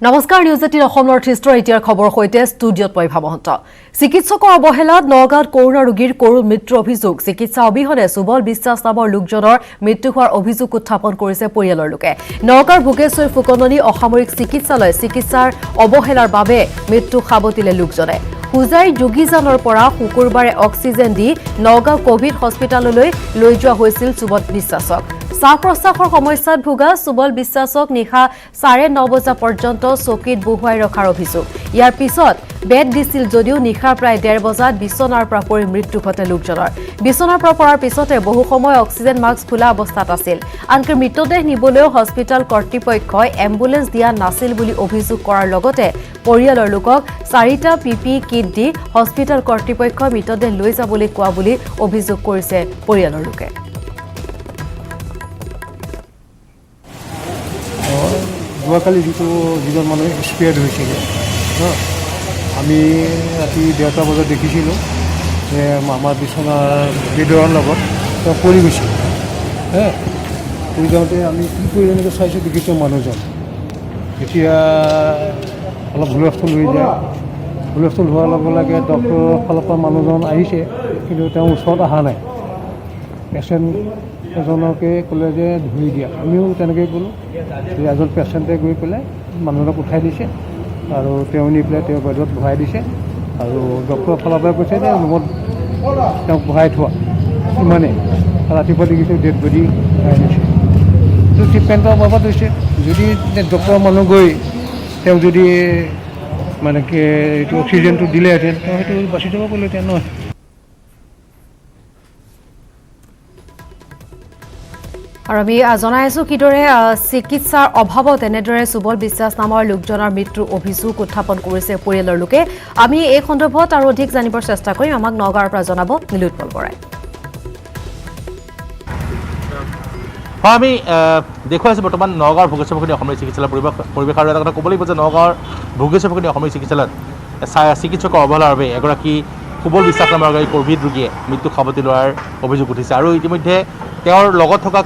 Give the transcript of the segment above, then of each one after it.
নমস্কাৰ news 18 Assam north ইষ্টৰ এতিয়াৰ খবৰ হৈতে ষ্টুডিঅত পইভা মহন্ত চিকিৎসকৰ অৱহেলাত নগাঁৱত কৰোনা ৰোগীৰ কৰুণ মৃত্যুৰ অভিযোগ চিকিৎসা অবিহনে সুবল বিশ্বাস নামৰ লোকজনৰ মৃত্যু হোৱাৰ অভিযোগ উত্থাপন কৰিছে পৰিয়ালৰ লোকে নগাঁৱৰ ভোগেশ্বৰী ফুকননী অসামৰিক চিকিৎসালয় চিকিৎসাৰ অৱহেলাৰ বাবে মৃত্যু খাবতিলে লোকজনে হুজাই যোগীজানৰ পৰা শুকুৰবাৰে অক্সিজেন দি নগাঁও কোভিড হস্পিটাললৈ লৈ যোৱা হৈছিল সুবল বিশ্বাসক শ্বাস-প্ৰশ্বাসৰ সমস্যাত ভোগা সুবল বিশ্বাসক নিশা 9:30 বজা পৰ্যন্ত চকীত বহুৱাই ৰখাৰ অভিযোগ ইয়াৰ পিছত বেড দিছিল যদিও নিশা প্ৰায় 1:30 বজাত বিছনাৰ পৰা পৰি মৃত্যু ঘটে লোকজনৰ বিছনাৰ পৰা পৰাৰ পিছতে বহু সময় অক্সিজেন মাস্ক খোলা অৱস্থাত আছিল আনকি মৃতদেহ নিবলৈও হস্পিটাল কৰ্তৃপক্ষই এম্বুলেন্স দিয়া নাছিল বুলি অভিযোগ কৰাৰ লগতে পৰিয়ালৰ লোকক 4টা পিপি কিট দি হস্পিটাল কৰ্তৃপক্ষই মৃতদেহ লৈ যাবলৈ কোৱা বুলি অভিযোগ কৰিছে পৰিয়ালৰ লোকে যোৱাকালি যিজন মানুহ স্পেয়াৰ্ড হৈছিল আমি ৰাতি 1:30 বজাত দেখিছিলোঁ যে আমাৰ বিচনাৰ বেডৰ লগত তেওঁ পৰি গৈছিল পৰি যাওঁতে আমি কি কৰি এনেকৈ চাইছোঁ দেখিছোঁ মানুহজন এতিয়া অলপ হুলস্থুল হৈ যায় হুলস্থুল হোৱাৰ লগে লগে ডক্টৰৰ ফালৰ পৰা মানুহজন আহিছে কিন্তু তেওঁ ওচৰত অহা নাই পেচেণ্ট এজনকে ক'লে যে ধৰি দিয়া আমিও তেনেকৈ ক'লোঁ যে এজন পেচেণ্টে গৈ পেলাই মানুহজনক উঠাই দিছে আৰু তেওঁ নি পেলাই তেওঁ বেডত বহাই দিছে আৰু ডক্টৰৰ ফালৰ পৰা কৈছে যে ৰুমত তেওঁক বহাই থোৱা ইমানেই ৰাতিপুৱা দেখিছোঁ ডেড বডি বহাই দিছে এইটো ট্ৰিটমেণ্টৰ অভাৱত হৈছে যদি ডক্টৰৰ মানুহ গৈ তেওঁ যদি মানে কি এইটো অক্সিজেনটো দিলেহেঁতেন তেওঁ সেইটো বাচি যাব পাৰিলেহেঁতেন নহয় আৰু আমি জনাই আছো কিদৰে চিকিৎসাৰ অভাৱত এনেদৰে সুবল বিশ্বাস নামৰ লোকজনৰ মৃত্যুৰ অভিযোগ উত্থাপন কৰিছে পৰিয়ালৰ লোকে আমি এই সন্দৰ্ভত আৰু অধিক জানিবৰ চেষ্টা কৰিম আমাক নগাঁৱৰ পৰা জনাব নীলোৎপল বৰাই আমি দেখুৱাই আছোঁ বৰ্তমান নগাঁৱৰ ভোগেশ্বৰী ফুকননী অসামৰিক চিকিৎসালয়ৰ পৰিৱেশ আৰু এটা কথা ক'ব লাগিব যে নগাঁৱৰ ভোগেশ্বৰী ফুকননী অসামৰিক চিকিৎসালয়ত চিকিৎসকৰ অৱহেলাৰ বাবে এগৰাকী সুবল বিশ্বাস নামৰ এগৰাকী ক'ভিড ৰোগীয়ে মৃত্যু সাৱটি লোৱাৰ অভিযোগ উঠিছে আৰু ইতিমধ্যে তেওঁৰ লগত থকা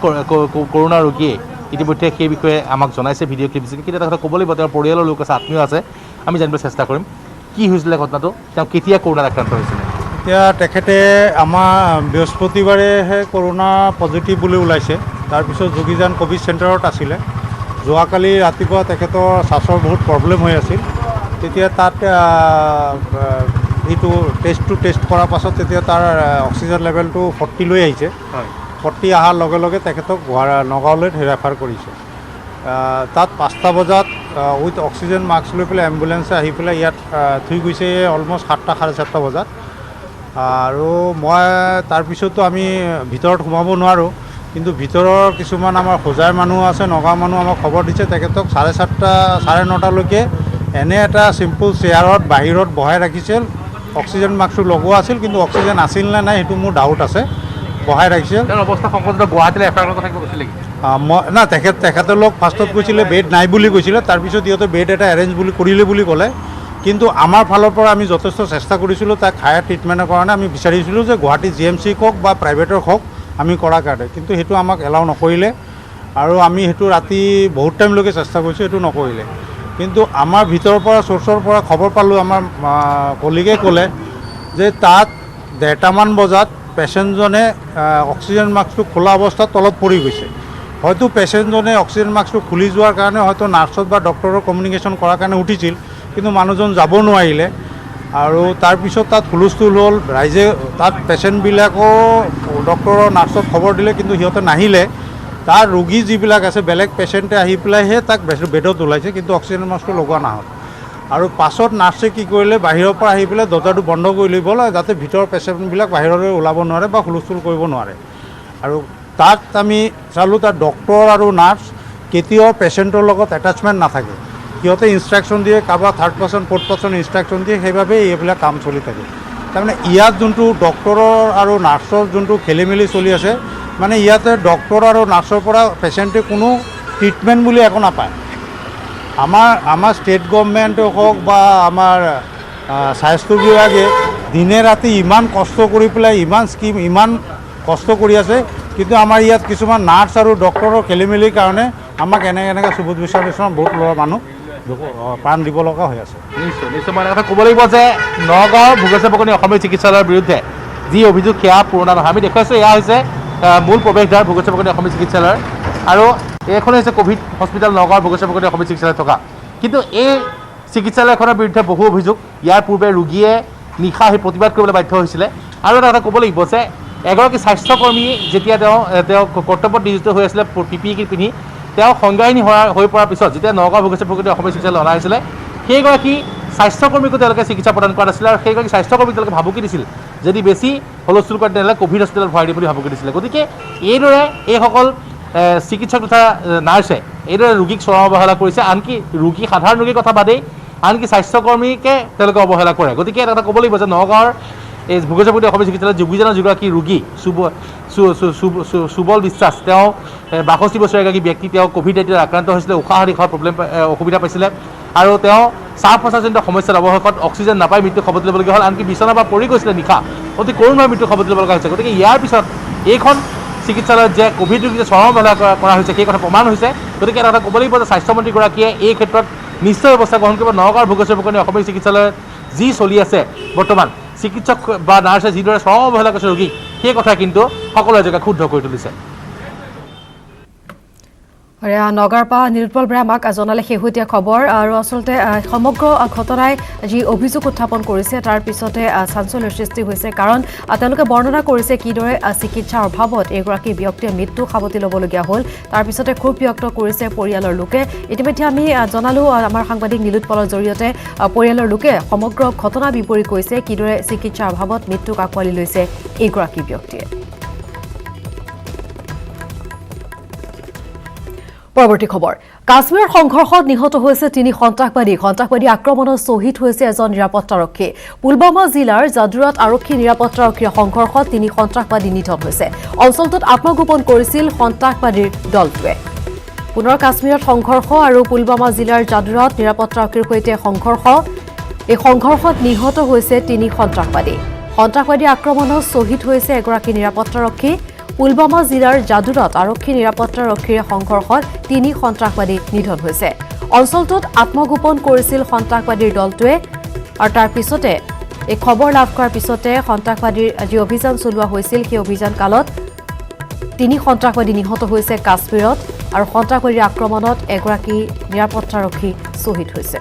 কৰোনা ৰোগীয়ে ইতিমধ্যে সেই বিষয়ে আমাক জনাইছে ভিডিঅ' ক্লিপ কিন্তু এটা কথা ক'ব লাগিব তেওঁৰ পৰিয়ালৰ লোক আছে আত্মীয় আছে আমি জানিবলৈ চেষ্টা কৰিম কি হৈছিলে ঘটনাটো তেওঁ কেতিয়া কৰোণাত আক্ৰান্ত হৈছিলে এতিয়া তেখেতে আমাৰ বৃহস্পতিবাৰেহে কৰোণা পজিটিভ বুলি ওলাইছে তাৰপিছত যোগীজান কোভিড চেণ্টাৰত আছিলে যোৱাকালি ৰাতিপুৱা তেখেতৰ শ্বাসৰ বহুত প্ৰব্লেম হৈ আছিল তেতিয়া তাত এইটো টেষ্ট কৰাৰ পাছত তেতিয়া তাৰ অক্সিজেন লেভেলটো 40 লৈ আহিছে 40 অহাৰ লগে লগে তেখেতক নগাঁৱলৈ ৰেফাৰ কৰিছে তাত 5টা বজাত উইথ অক্সিজেন মাস্ক লৈ পেলাই এম্বুলেঞ্চে আহি পেলাই ইয়াত থৈ গৈছে অলমষ্ট 7টা 7:30 বজাত আৰু মই তাৰপিছতো আমি ভিতৰত সোমাব নোৱাৰোঁ কিন্তু ভিতৰৰ কিছুমান আমাৰ হোজাৰ মানুহ আছে নগাঁও মানুহ আমাক খবৰ দিছে তেখেতক 7:30 9:30লৈকে এনে এটা চিম্পল চেয়াৰত বাহিৰত বহাই ৰাখিছিল অক্সিজেন মাস্কটো লগোৱা আছিল কিন্তু অক্সিজেন আছিল নে নাই সেইটো মোৰ ডাউট আছে বহাই ৰাখিছিল অৱস্থা সংকটত গুৱাহাটীলৈ এফাৰ থাকিব কৈছিলে না তেখেতলোক ফাৰ্ষ্টত কৈছিলে বেড নাই বুলি কৈছিলে তাৰপিছত সিহঁতে বেড এটা এৰেঞ্জ কৰিলে বুলি ক'লে কিন্তু আমাৰ ফালৰ পৰা আমি যথেষ্ট চেষ্টা কৰিছিলোঁ তাক হায়াৰ ট্ৰিটমেণ্টৰ কাৰণে আমি বিচাৰিছিলোঁ যে গুৱাহাটী GMC হওক বা প্ৰাইভেটৰ হওক আমি কৰাৰ কাৰণে কিন্তু সেইটো আমাক এলাউ নকৰিলে আৰু আমি সেইটো ৰাতি বহুত টাইমলৈকে চেষ্টা কৰিছোঁ সেইটো নকৰিলে কিন্তু আমাৰ ভিতৰৰ পৰা চ'ৰ্চৰ পৰা খবৰ পালোঁ আমাৰ কলিগে ক'লে যে তাত 1:30মান বজাত পেচেণ্টজনে অক্সিজেন মাস্কটো খোলা অৱস্থাত তলত পৰি গৈছে হয়তো পেচেণ্টজনে অক্সিজেন মাস্কটো খুলি যোৱাৰ কাৰণে হয়তো নাৰ্ছত বা ডক্টৰৰ কমিউনিকেশ্যন কৰাৰ কাৰণে উঠিছিল কিন্তু মানুহজন যাব নোৱাৰিলে আৰু তাৰপিছত তাত হুলস্থুল হ'ল ৰাইজে তাত পেচেণ্টবিলাকো ডক্টৰৰ নাৰ্ছত খবৰ দিলে কিন্তু সিহঁতে নাহিলে তাৰ ৰোগী যিবিলাক আছে বেলেগ পেচেণ্টে আহি পেলাইহে তাক বেডত ওলাইছে কিন্তু অক্সিজেন মাস্কটো লগোৱা নহ'ল আৰু পাছত নাৰ্ছে কি কৰিলে বাহিৰৰ পৰা আহি পেলাই দৰ্জাটো বন্ধ কৰি লৈ গ'ল যাতে ভিতৰৰ পেচেণ্টবিলাক বাহিৰলৈ ওলাব নোৱাৰে বা হুলস্থুল কৰিব নোৱাৰে আৰু তাত আমি চালোঁ তাত ডক্টৰ আৰু নাৰ্ছ কেতিয়াও পেচেণ্টৰ লগত এটাচমেণ্ট নাথাকে সিহঁতে ইনষ্ট্ৰাকশ্যন দিয়ে কাৰোবাৰ 3rd person 4th person instruction দিয়ে সেইবাবেই এইবিলাক কাম চলি থাকে তাৰমানে ইয়াত যোনটো ডক্টৰৰ আৰু নাৰ্ছৰ যোনটো খেলি মেলি চলি আছে মানে ইয়াতে ডক্টৰ আৰু নাৰ্ছৰ পৰা পেচেণ্টে কোনো ট্ৰিটমেণ্ট বুলি একো নাপায় আমাৰ ষ্টেট গভৰ্ণমেণ্টে হওক বা আমাৰ স্বাস্থ্য বিভাগে দিনে ৰাতি ইমান কষ্ট কৰি পেলাই ইমান স্কিম ইমান কষ্ট কৰি আছে কিন্তু আমাৰ ইয়াত কিছুমান নাৰ্ছ আৰু ডক্টৰৰ খেলিমেলিৰ কাৰণে আমাক এনেকৈ সুবোধ বিচাৰ বহুত ল'ৰা মানুহ প্ৰাণ দিব লগা হৈ আছে। নিশ্চয় নিশ্চয় মই এটা কথা ক'ব লাগিব যে নগাঁৱৰ ভোগেশ্বৰ ফুকনি অসামৰিক চিকিৎসালয়ৰ বিৰুদ্ধে যি অভিযোগ সেয়া পুৰণা নহয়। আমি দেখুৱাইছোঁ এয়া হৈছে মূল প্ৰৱেশদ্বাৰ ভোগেশ্বৰ ফুকনি অসামৰিক চিকিৎসালয়ৰ, আৰু এইখন হৈছে ক'ভিড হস্পিটেল নগাঁৱৰ ভোগেশ্বৰ ফুকনি অসামৰিক চিকিৎসালয়ত থকা। কিন্তু এই চিকিৎসালয়খনৰ বিৰুদ্ধে বহু অভিযোগ। ইয়াৰ পূৰ্বে ৰোগীয়ে নিশা আহি প্ৰতিবাদ কৰিবলৈ বাধ্য হৈছিলে। আৰু এটা কথা ক'ব লাগিব যে এগৰাকী স্বাস্থ্যকৰ্মী যেতিয়া তেওঁ কৰ্তব্যত নিয়োজিত হৈ আছিলে PPE কিট পিন্ধি, তেওঁ সংজ্ঞাহীন হৈ পৰাৰ পিছত যেতিয়া নগাঁও ভোগেশ্বৰ ফুকনি অসামৰিক চিকিৎসালয়লৈ অনা হৈছিলে, সেইগৰাকী স্বাস্থ্যকৰ্মীকো তেওঁলোকে চিকিৎসা প্ৰদান কৰা নাছিলে, আৰু সেইগৰাকী স্বাস্থ্যকৰ্মীক তেওঁলোকে ভাবুকি দিছিল যদি বেছি হুলস্থুল কৰে তেনেহ'লে ক'ভিড হস্পিটেলত ভৰাই দিব বুলি ভাবুকি দিছিলে। গতিকে এইদৰে এইসকল চিকিৎসক তথা নাৰ্ছে এইদৰে ৰোগীক চৰম অৱহেলা কৰিছে। আনকি সাধাৰণ ৰোগীৰ কথা বাদেই আনকি স্বাস্থ্যকৰ্মীকে তেওঁলোকে অৱহেলা কৰে। গতিকে এটা কথা ক'ব লাগিব যে নগাঁৱৰ এই ভোগেশ্বৰ ফুকনি অসামৰিক চিকিৎসালয়ত যোগীজনৰ যিগৰাকী ৰোগী সুবল বিশ্বাস, তেওঁ 62 বছৰীয়া এগৰাকী ব্যক্তি, তেওঁ ক'ভিড-19 আক্ৰান্ত হৈছিলে, উশাহ নিশাহৰ অসুবিধা পাইছিলে, আৰু তেওঁ শ্বাস প্ৰশ্বাসজনিত সমস্যাত অৱশেষত অক্সিজেন নাপাই মৃত্যু খবত ল'বলগীয়া হ'ল। আনকি বিচনাৰ পৰা পৰি গৈছিলে নিশা, অতি কৰোণভাৱে মৃত্যু খবত ল'ব লগা হৈছে। গতিকে ইয়াৰ পিছত এইখন চিকিৎসালয়ত যে ক'ভিড ৰোগী যে চৰম অৱহেলা কৰা হৈছে সেই কথা প্ৰমাণ হৈছে। গতিকে এটা কথা ক'ব লাগিব যে স্বাস্থ্যমন্ত্ৰীগৰাকীয়ে এই ক্ষেত্ৰত নিশ্চয় ব্যৱস্থা গ্ৰহণ কৰিব। নগাঁৱৰ ভোগেশ্বৰ ফুকনি অসামৰিক চিকিৎসালয়ত যি চলি আছে বৰ্তমান, চিকিৎসক বা নাৰ্ছে যিদৰে চৰম অৱহেলা কৰিছে ৰোগীক, সেই কথা কিন্তু সকলোৱে জেগা ক্ষুব্ধ কৰি তুলিছে। নগাঁৱৰ পৰা নিৰুৎপল বৰাই আমাক জনালে শেহতীয়া খবৰ। আৰু আচলতে সমগ্ৰ ঘটনাই যি অভিযোগ উত্থাপন কৰিছে তাৰ পিছতে চাঞ্চল্যৰ সৃষ্টি হৈছে। কাৰণ তেওঁলোকে বৰ্ণনা কৰিছে কিদৰে চিকিৎসাৰ অভাৱত এগৰাকী ব্যক্তিয়ে মৃত্যু সাৱটি ল'বলগীয়া হ'ল। তাৰপিছতে ক্ষোভ ব্যক্ত কৰিছে পৰিয়ালৰ লোকে। ইতিমধ্যে আমি জনালোঁ আমাৰ সাংবাদিক নিৰুৎপলৰ জৰিয়তে পৰিয়ালৰ লোকে সমগ্ৰ ঘটনা বিৱৰি কৈছে কিদৰে চিকিৎসাৰ অভাৱত মৃত্যুক আঁকোৱালি লৈছে এইগৰাকী ব্যক্তিয়ে। পৰৱৰ্তী খবৰ, কাশ্মীৰৰ সংঘৰ্ষত নিহত হৈছে 3 সন্ত্ৰাসবাদী আক্ৰমণত শ্বহীদ হৈছে এজন নিৰাপত্তাৰক্ষী। পুলৱামা জিলাৰ জাদুৰাত আৰক্ষী নিৰাপত্তাৰক্ষীৰ সংঘৰ্ষত 3 সন্ত্ৰাসবাদী নিহত হৈছে। অঞ্চলটোত আত্মগোপন কৰিছিল সন্ত্ৰাসবাদীৰ দলটোৱে। পুনৰ কাশ্মীৰত সংঘৰ্ষ আৰু পুলৱামা জিলাৰ জাদুৰাত নিৰাপত্তাৰক্ষীৰ সৈতে সংঘৰ্ষ। এই সংঘৰ্ষত নিহত হৈছে 3 সন্ত্ৰাসবাদী আক্ৰমণত শ্বহীদ হৈছে এগৰাকী নিৰাপত্তাৰক্ষী। পুলৱামা জিলাৰ জাদুৰাত আৰক্ষী নিৰাপত্তাৰক্ষীৰ সংঘৰ্ষত 3 সন্ত্ৰাসবাদী নিধন হৈছে। অঞ্চলটোত আত্মগোপন কৰিছিল সন্ত্ৰাসবাদীৰ দলটোৱে, আৰু তাৰ পিছতে এই খবৰ লাভ কৰাৰ পিছতে সন্ত্ৰাসবাদীৰ যি অভিযান চলোৱা হৈছিল সেই অভিযান কালত 3 সন্ত্ৰাসবাদী নিহত হৈছে কাশ্মীৰত, আৰু সন্ত্ৰাসবাদীৰ আক্ৰমণত এগৰাকী নিৰাপত্তাৰক্ষী শ্বহীদ হৈছে।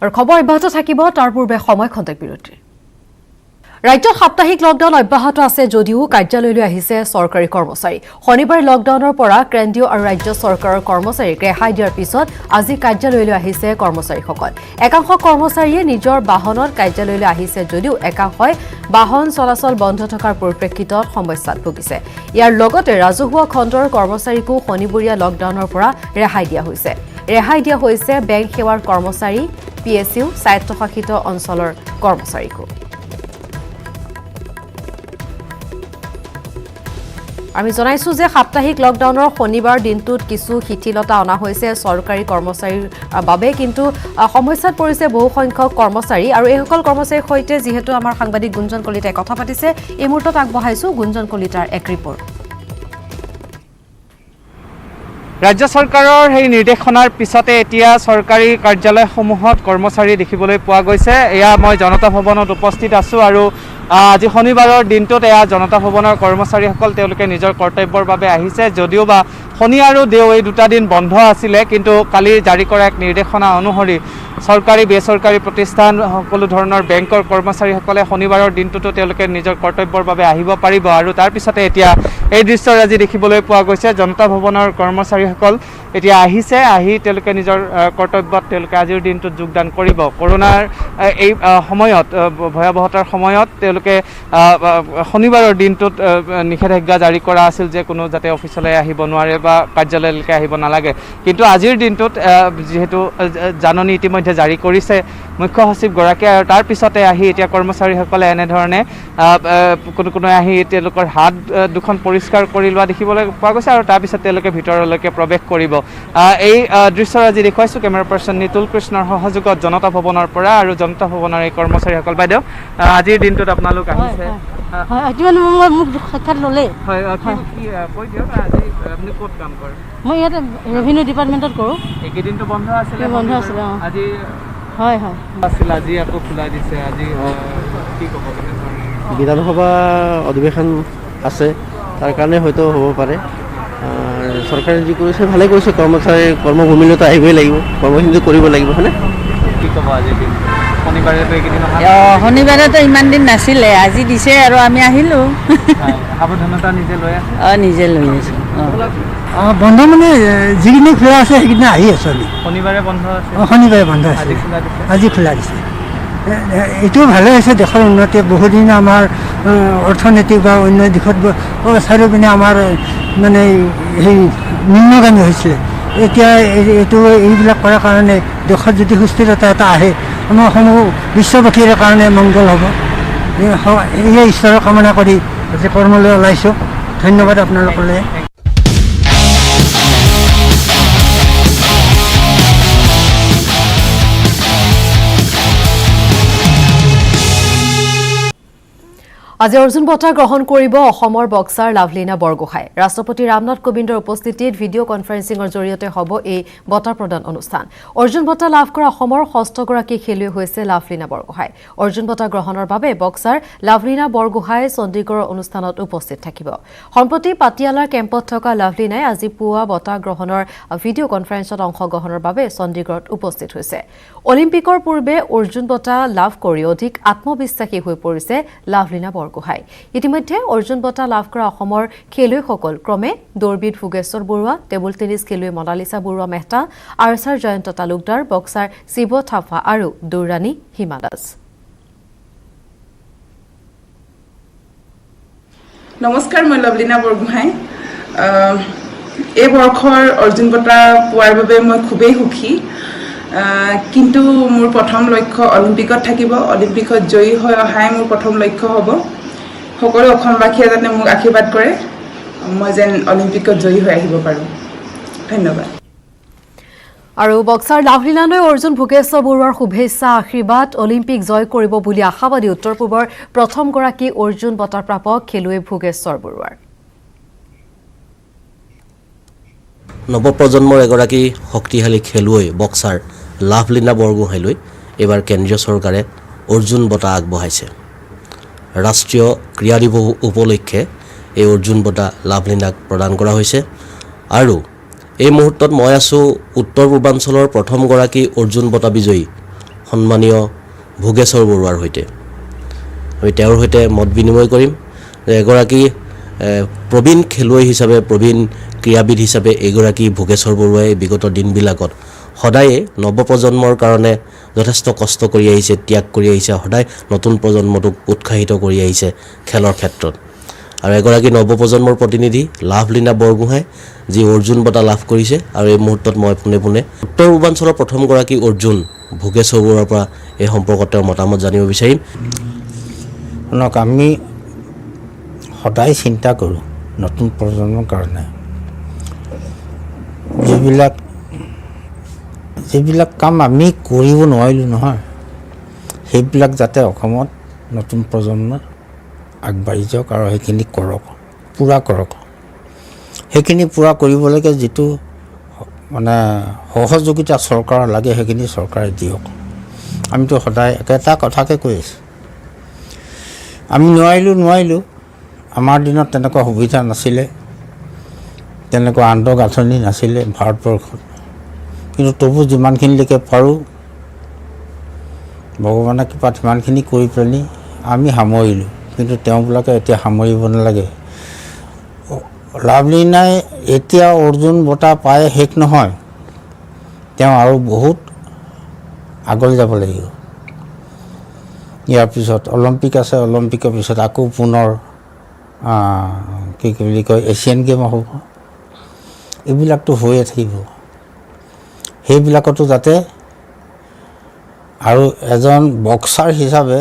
আৰু খবৰ অব্যাহত থাকিব, তাৰ পূৰ্বে সময় খন্তেক বিৰতি। ৰাজ্যত সাপ্তাহিক লকডাউন অব্যাহত আছে যদিও কাৰ্যালয়লৈ আহিছে চৰকাৰী কৰ্মচাৰী। শনিবাৰে লকডাউনৰ পৰা কেন্দ্ৰীয় আৰু ৰাজ্য চৰকাৰৰ কৰ্মচাৰীক ৰেহাই দিয়াৰ পিছত আজি কাৰ্যালয়লৈ আহিছে কৰ্মচাৰীসকল। একাংশ কৰ্মচাৰীয়ে নিজৰ বাহনত কাৰ্যালয়লৈ আহিছে যদিও একাংশই বাহন চলাচল বন্ধ থকাৰ পৰিপ্ৰেক্ষিতত সমস্যাত ভুগিছে। ইয়াৰ লগতে ৰাজহুৱা খণ্ডৰ কৰ্মচাৰীকো শনিবৰীয়া লকডাউনৰ পৰা ৰেহাই দিয়া হৈছে। বেংক সেৱাৰ কৰ্মচাৰী, PSU, স্বায়ত্তশাসিত অঞ্চলৰ কৰ্মচাৰীকো। আমি জনাইছো যে সাপ্তাহিক লকডাউনৰ শনিবাৰ দিনটোত কিছু শিথিলতা অনা হৈছে চৰকাৰী কৰ্মচাৰীৰ বাবে, কিন্তু সমস্যাত পৰিছে বহু সংখ্যক কৰ্মচাৰী। আৰু এইসকল কৰ্মচাৰীৰ সৈতে যিহেতু আমাৰ সাংবাদিক গুঞ্জন কলিতাই কথা পাতিছে, এই মুহূৰ্তত আগবঢ়াইছো গুঞ্জন কলিতাৰ এক ৰিপৰ্ট। ৰাজ্য চৰকাৰৰ সেই নিৰ্দেশনাৰ পিছতে এতিয়া চৰকাৰী কাৰ্যালয়সমূহত কৰ্মচাৰী দেখিবলৈ পোৱা গৈছে। এয়া মই জনতা ভৱনত উপস্থিত আছোঁ, আৰু আজি শনিবাৰৰ দিনটোত এয়া জনতা ভৱনৰ কৰ্মচাৰীসকল তেওঁলোকে নিজৰ কৰ্তব্যৰ বাবে আহিছে। যদিও বা শনি আৰু দেও এই 2টা দিন বন্ধ আছিলে, কিন্তু কালি জাৰি কৰা এক নিৰ্দেশনা অনুসৰি চৰকাৰী বেচৰকাৰী প্ৰতিষ্ঠান সকলো ধৰণৰ বেংকৰ কৰ্মচাৰীসকলে শনিবাৰৰ দিনটোতো তেওঁলোকে নিজৰ কৰ্তব্যৰ বাবে আহিব পাৰিব। আৰু তাৰ পিছতে এতিয়া এই দৃশ্য আজি দেখিবলৈ পোৱা গৈছে। জনতা ভৱনৰ কৰ্মচাৰীসকল এতিয়া আহিছে, আহি তেওঁলোকে নিজৰ কৰ্তব্যত তেওঁলোকে আজিৰ দিনটোত যোগদান কৰিব। কৰোনাৰ এই সময়ত ভয়াৱহতাৰ সময়ত তেওঁলোকে শনিবাৰৰ দিনটোত নিষেধাজ্ঞা জাৰি কৰা আছিল যে কোনো যাতে অফিচলৈ আহিব নোৱাৰে বা কাৰ্যালয়লৈকে আহিব নালাগে। কিন্তু আজিৰ দিনটোত যিহেতু জাননী ইতিমধ্যে জাৰি কৰিছে মুখ্য সচিবগৰাকীয়ে, আৰু তাৰ পিছতে আহি এতিয়া কৰ্মচাৰীসকলে এনেধৰণে কোনো আহি তেওঁলোকৰ হাত দুখন পৰিষ্কাৰ কৰি লোৱা দেখিবলৈ পোৱা গৈছে, আৰু তাৰপিছত তেওঁলোকে ভিতৰলৈকে প্ৰৱেশ কৰিব। এই দৃশ্য আজি দেখুৱাইছোঁ কেমেৰা পাৰ্চন নিতুল কৃষ্ণৰ সহযোগত জনতা ভৱনৰ পৰা, আৰু জনতা ভৱনৰ এই কৰ্মচাৰীসকল। বাইদেউ, আজিৰ দিনটোত আপোনালোক আহিছে, মোক সাক্ষাৎ ল'লে। হয়, কৈ দিয়ক আজি আপুনি ক'ত কাম কৰে? মই ইয়াতে ৰেভিনিউ ডিপাৰ্টমেণ্টত কৰোঁ। এইকেইদিনটো বন্ধ আছিলে? বন্ধ আছিলে, অঁ। আজি হয় আছিল, আজি আকৌ খোলা দিছে। আজি কি ক'ব? বিধানসভা অধিৱেশন আছে, তাৰ কাৰণে হয়তো হ'ব পাৰে। চৰকাৰে যি কৰিছে ভালে কৰিছে, কৰ্মচাৰী কৰ্মভূমিলৈতো আহিবই লাগিব, কৰ্মখিনিটো কৰিব লাগিব, হয়নে? কি ক'ব আজি দিন? শনিবাৰেতো এইকেইদিন শনিবাৰেতো ইমান দিন নাছিলে, আজি দিছে আৰু আমি আহিলোঁ। সাৱধানতা নিজে লৈ আছে? নিজে লৈ আছোঁ। বন্ধ মানে যিখিনি খোলা আছে সেইখিনি আহি আছোঁ আমি। শনিবাৰে বন্ধ আছে? শনিবাৰে বন্ধ আছে, আজি খোলা দিছে? আজি খোলা দিছে। এইটো ভালে হৈছে, দেশৰ উন্নতি বহুদিন আমাৰ অৰ্থনৈতিক বা অন্য দিশত চাৰিওপিনে আমাৰ মানে সেই নিম্নগামী হৈছিলে। এতিয়া এইবিলাক কৰাৰ কাৰণে দেশত যদি সুস্থিৰতা এটা আহে, আমাৰ সমূহ বিশ্ববাসীৰ কাৰণে মংগল হ'ব। এয়ে ঈশ্বৰৰ কামনা কৰি আজি কৰ্মলৈ ওলাইছোঁ। ধন্যবাদ আপোনালোকলৈ। আজি অৰ্জুন বঁটা গ্ৰহণ কৰিব অসমৰ বক্সাৰ লাভলীনা বৰগোহাঁই। ৰাষ্ট্ৰপতি ৰামনাথ কোবিন্দৰ উপস্থিতিত ভিডিঅ' কনফাৰেন্সিঙৰ জৰিয়তে হ'ব এই বঁটা প্ৰদান অনুষ্ঠান। অৰ্জুন বঁটা লাভ কৰা অসমৰ ৬ষ্ঠগৰাকী খেলুৱৈ হৈছে লাভলীনা বৰগোহাঁই। অৰ্জুন বঁটা গ্ৰহণৰ বাবে বক্সাৰ লাভলীনা বৰগোহাঁই চণ্ডীগড়ৰ অনুষ্ঠানত উপস্থিত থাকিব। সম্প্ৰতি পাটিয়ালাৰ কেম্পত থকা লাভলীনাই আজি পুৱা বঁটা গ্ৰহণৰ ভিডিঅ' কনফাৰেন্সত অংশগ্ৰহণৰ বাবে চণ্ডীগড়ত উপস্থিত হৈছে। অলিম্পিকৰ পূৰ্বে অৰ্জুন বঁটা লাভ কৰি অধিক আত্মবিশ্বাসী হৈ পৰিছে লাভলীনা বৰগোহাঁই। ইতিমধ্যে অৰ্জুন বঁটা লাভ কৰা অসমৰ খেলুৱৈসকল ক্ৰমে দৌৰবিদ ভোগেশ্বৰ বৰুৱা, টেবুল টেনিছ খেলুৱৈ মনালিছা বৰুৱা মেহতা, আৰ্চাৰ জয়ন্ত তালুকদাৰ, বক্সাৰ শিৱ থাপা আৰু দৌৰাণী হিমা দাস। নমস্কাৰ, মই লাভলীনা বৰগোহাঁই। এই বৰ্ষৰ অৰ্জুন বঁটা পোৱাৰ বাবে মই খুবেই সুখী, কিন্তু মোৰ প্ৰথম লক্ষ্য অলিম্পিকত থাকিব। অলিম্পিকত জয়ী হৈ অহাই মোৰ প্ৰথম লক্ষ্য হ'ব। সকলো অসমবাসীয়ে যাতে মোক আশীৰ্বাদ কৰে, মই যেন অলিম্পিকত জয়ী হৈ আহিব পাৰোঁ। ধন্যবাদ। আৰু বক্সাৰ লাভলীনালৈ অৰ্জুন ভোগেশ্বৰ বৰুৱাৰ শুভেচ্ছা আশীৰ্বাদ। অলিম্পিক জয় কৰিব বুলি আশাবাদী উত্তৰ পূবৰ প্ৰথমগৰাকী অৰ্জুন বঁটা প্ৰাপক খেলুৱৈ ভোগেশ্বৰ বৰুৱাৰ। নৱপ্ৰজন্মৰ এগৰাকী শক্তিশালী খেলুৱৈ বক্সাৰ লাভলীনা বৰগোহাঁইলৈ এইবাৰ কেন্দ্ৰীয় চৰকাৰে অৰ্জুন বঁটা আগবঢ়াইছে। ৰাষ্ট্ৰীয় ক্ৰীড়া দিৱস উপলক্ষে এই অৰ্জুন বঁটা লাভলীনাক প্ৰদান কৰা হৈছে। আৰু এই মুহূৰ্তত মই আছোঁ উত্তৰ পূৰ্বাঞ্চলৰ প্ৰথমগৰাকী অৰ্জুন বঁটা বিজয়ী সন্মানীয় ভোগেশ্বৰ বৰুৱাৰ সৈতে। আমি তেওঁৰ সৈতে মত বিনিময় কৰিম যে এগৰাকী প্ৰবীণ খেলুৱৈ হিচাপে, প্ৰবীণ ক্ৰীড়াবিদ হিচাপে এইগৰাকী ভোগেশ্বৰ বৰুৱাই বিগত দিনবিলাকত সদায়ে নৱপ্ৰজন্মৰ কাৰণে যথেষ্ট কষ্ট কৰি আহিছে, ত্যাগ কৰি আহিছে, সদায় নতুন প্ৰজন্মটোক উৎসাহিত কৰি আহিছে খেলৰ ক্ষেত্ৰত। আৰু এগৰাকী নৱপ্ৰজন্মৰ প্ৰতিনিধি লাভলীনা বৰগোহাঁই যি অৰ্জুন বঁটা লাভ কৰিছে। আৰু এই মুহূৰ্তত মই পোনে পোনে উত্তৰ পূৰ্বাঞ্চলৰ প্ৰথমগৰাকী অৰ্জুন ভোগেশ্বৰ বৰুৱাৰ পৰা এই সম্পৰ্কত তেওঁৰ মতামত জানিব বিচাৰিম। শুনক, আমি সদায় চিন্তা কৰোঁ নতুন প্ৰজন্মৰ কাৰণে, যিবিলাক কাম আমি কৰিব নোৱাৰিলোঁ নহয়, সেইবিলাক যাতে অসমত নতুন প্ৰজন্ম আগবাঢ়ি যাওক আৰু সেইখিনি কৰক, পূৰা কৰক। সেইখিনি পূৰা কৰিবলৈকে যিটো মানে সহযোগিতা চৰকাৰৰ লাগে সেইখিনি চৰকাৰে দিয়ক। আমিতো সদায় একেটা কথাকে কৈ আছোঁ। আমি নোৱাৰিলোঁ। আমাৰ দিনত তেনেকুৱা সুবিধা নাছিলে, তেনেকুৱা আন্তঃগাঁথনি নাছিলে ভাৰতবৰ্ষত। কিন্তু তবু যিমানখিনিলৈকে পাৰোঁ ভগৱানে কৃপাত সিমানখিনি কৰি পেলাই আমি সামৰিলোঁ। কিন্তু তেওঁবিলাকে এতিয়া সামৰিব নালাগে। লাভলীনাই এতিয়া অৰ্জুন বঁটা পাই শেষ নহয়, তেওঁ আৰু বহুত আগলৈ যাব লাগিব। ইয়াৰ পিছত অলিম্পিক আছে, অলিম্পিকৰ পিছত আকৌ পুনৰ কি বুলি কয় এছিয়ান গেম হ'ব, এইবিলাকতো হৈয়ে থাকিব। সেইবিলাকতো যাতে আৰু এজন বক্সাৰ হিচাপে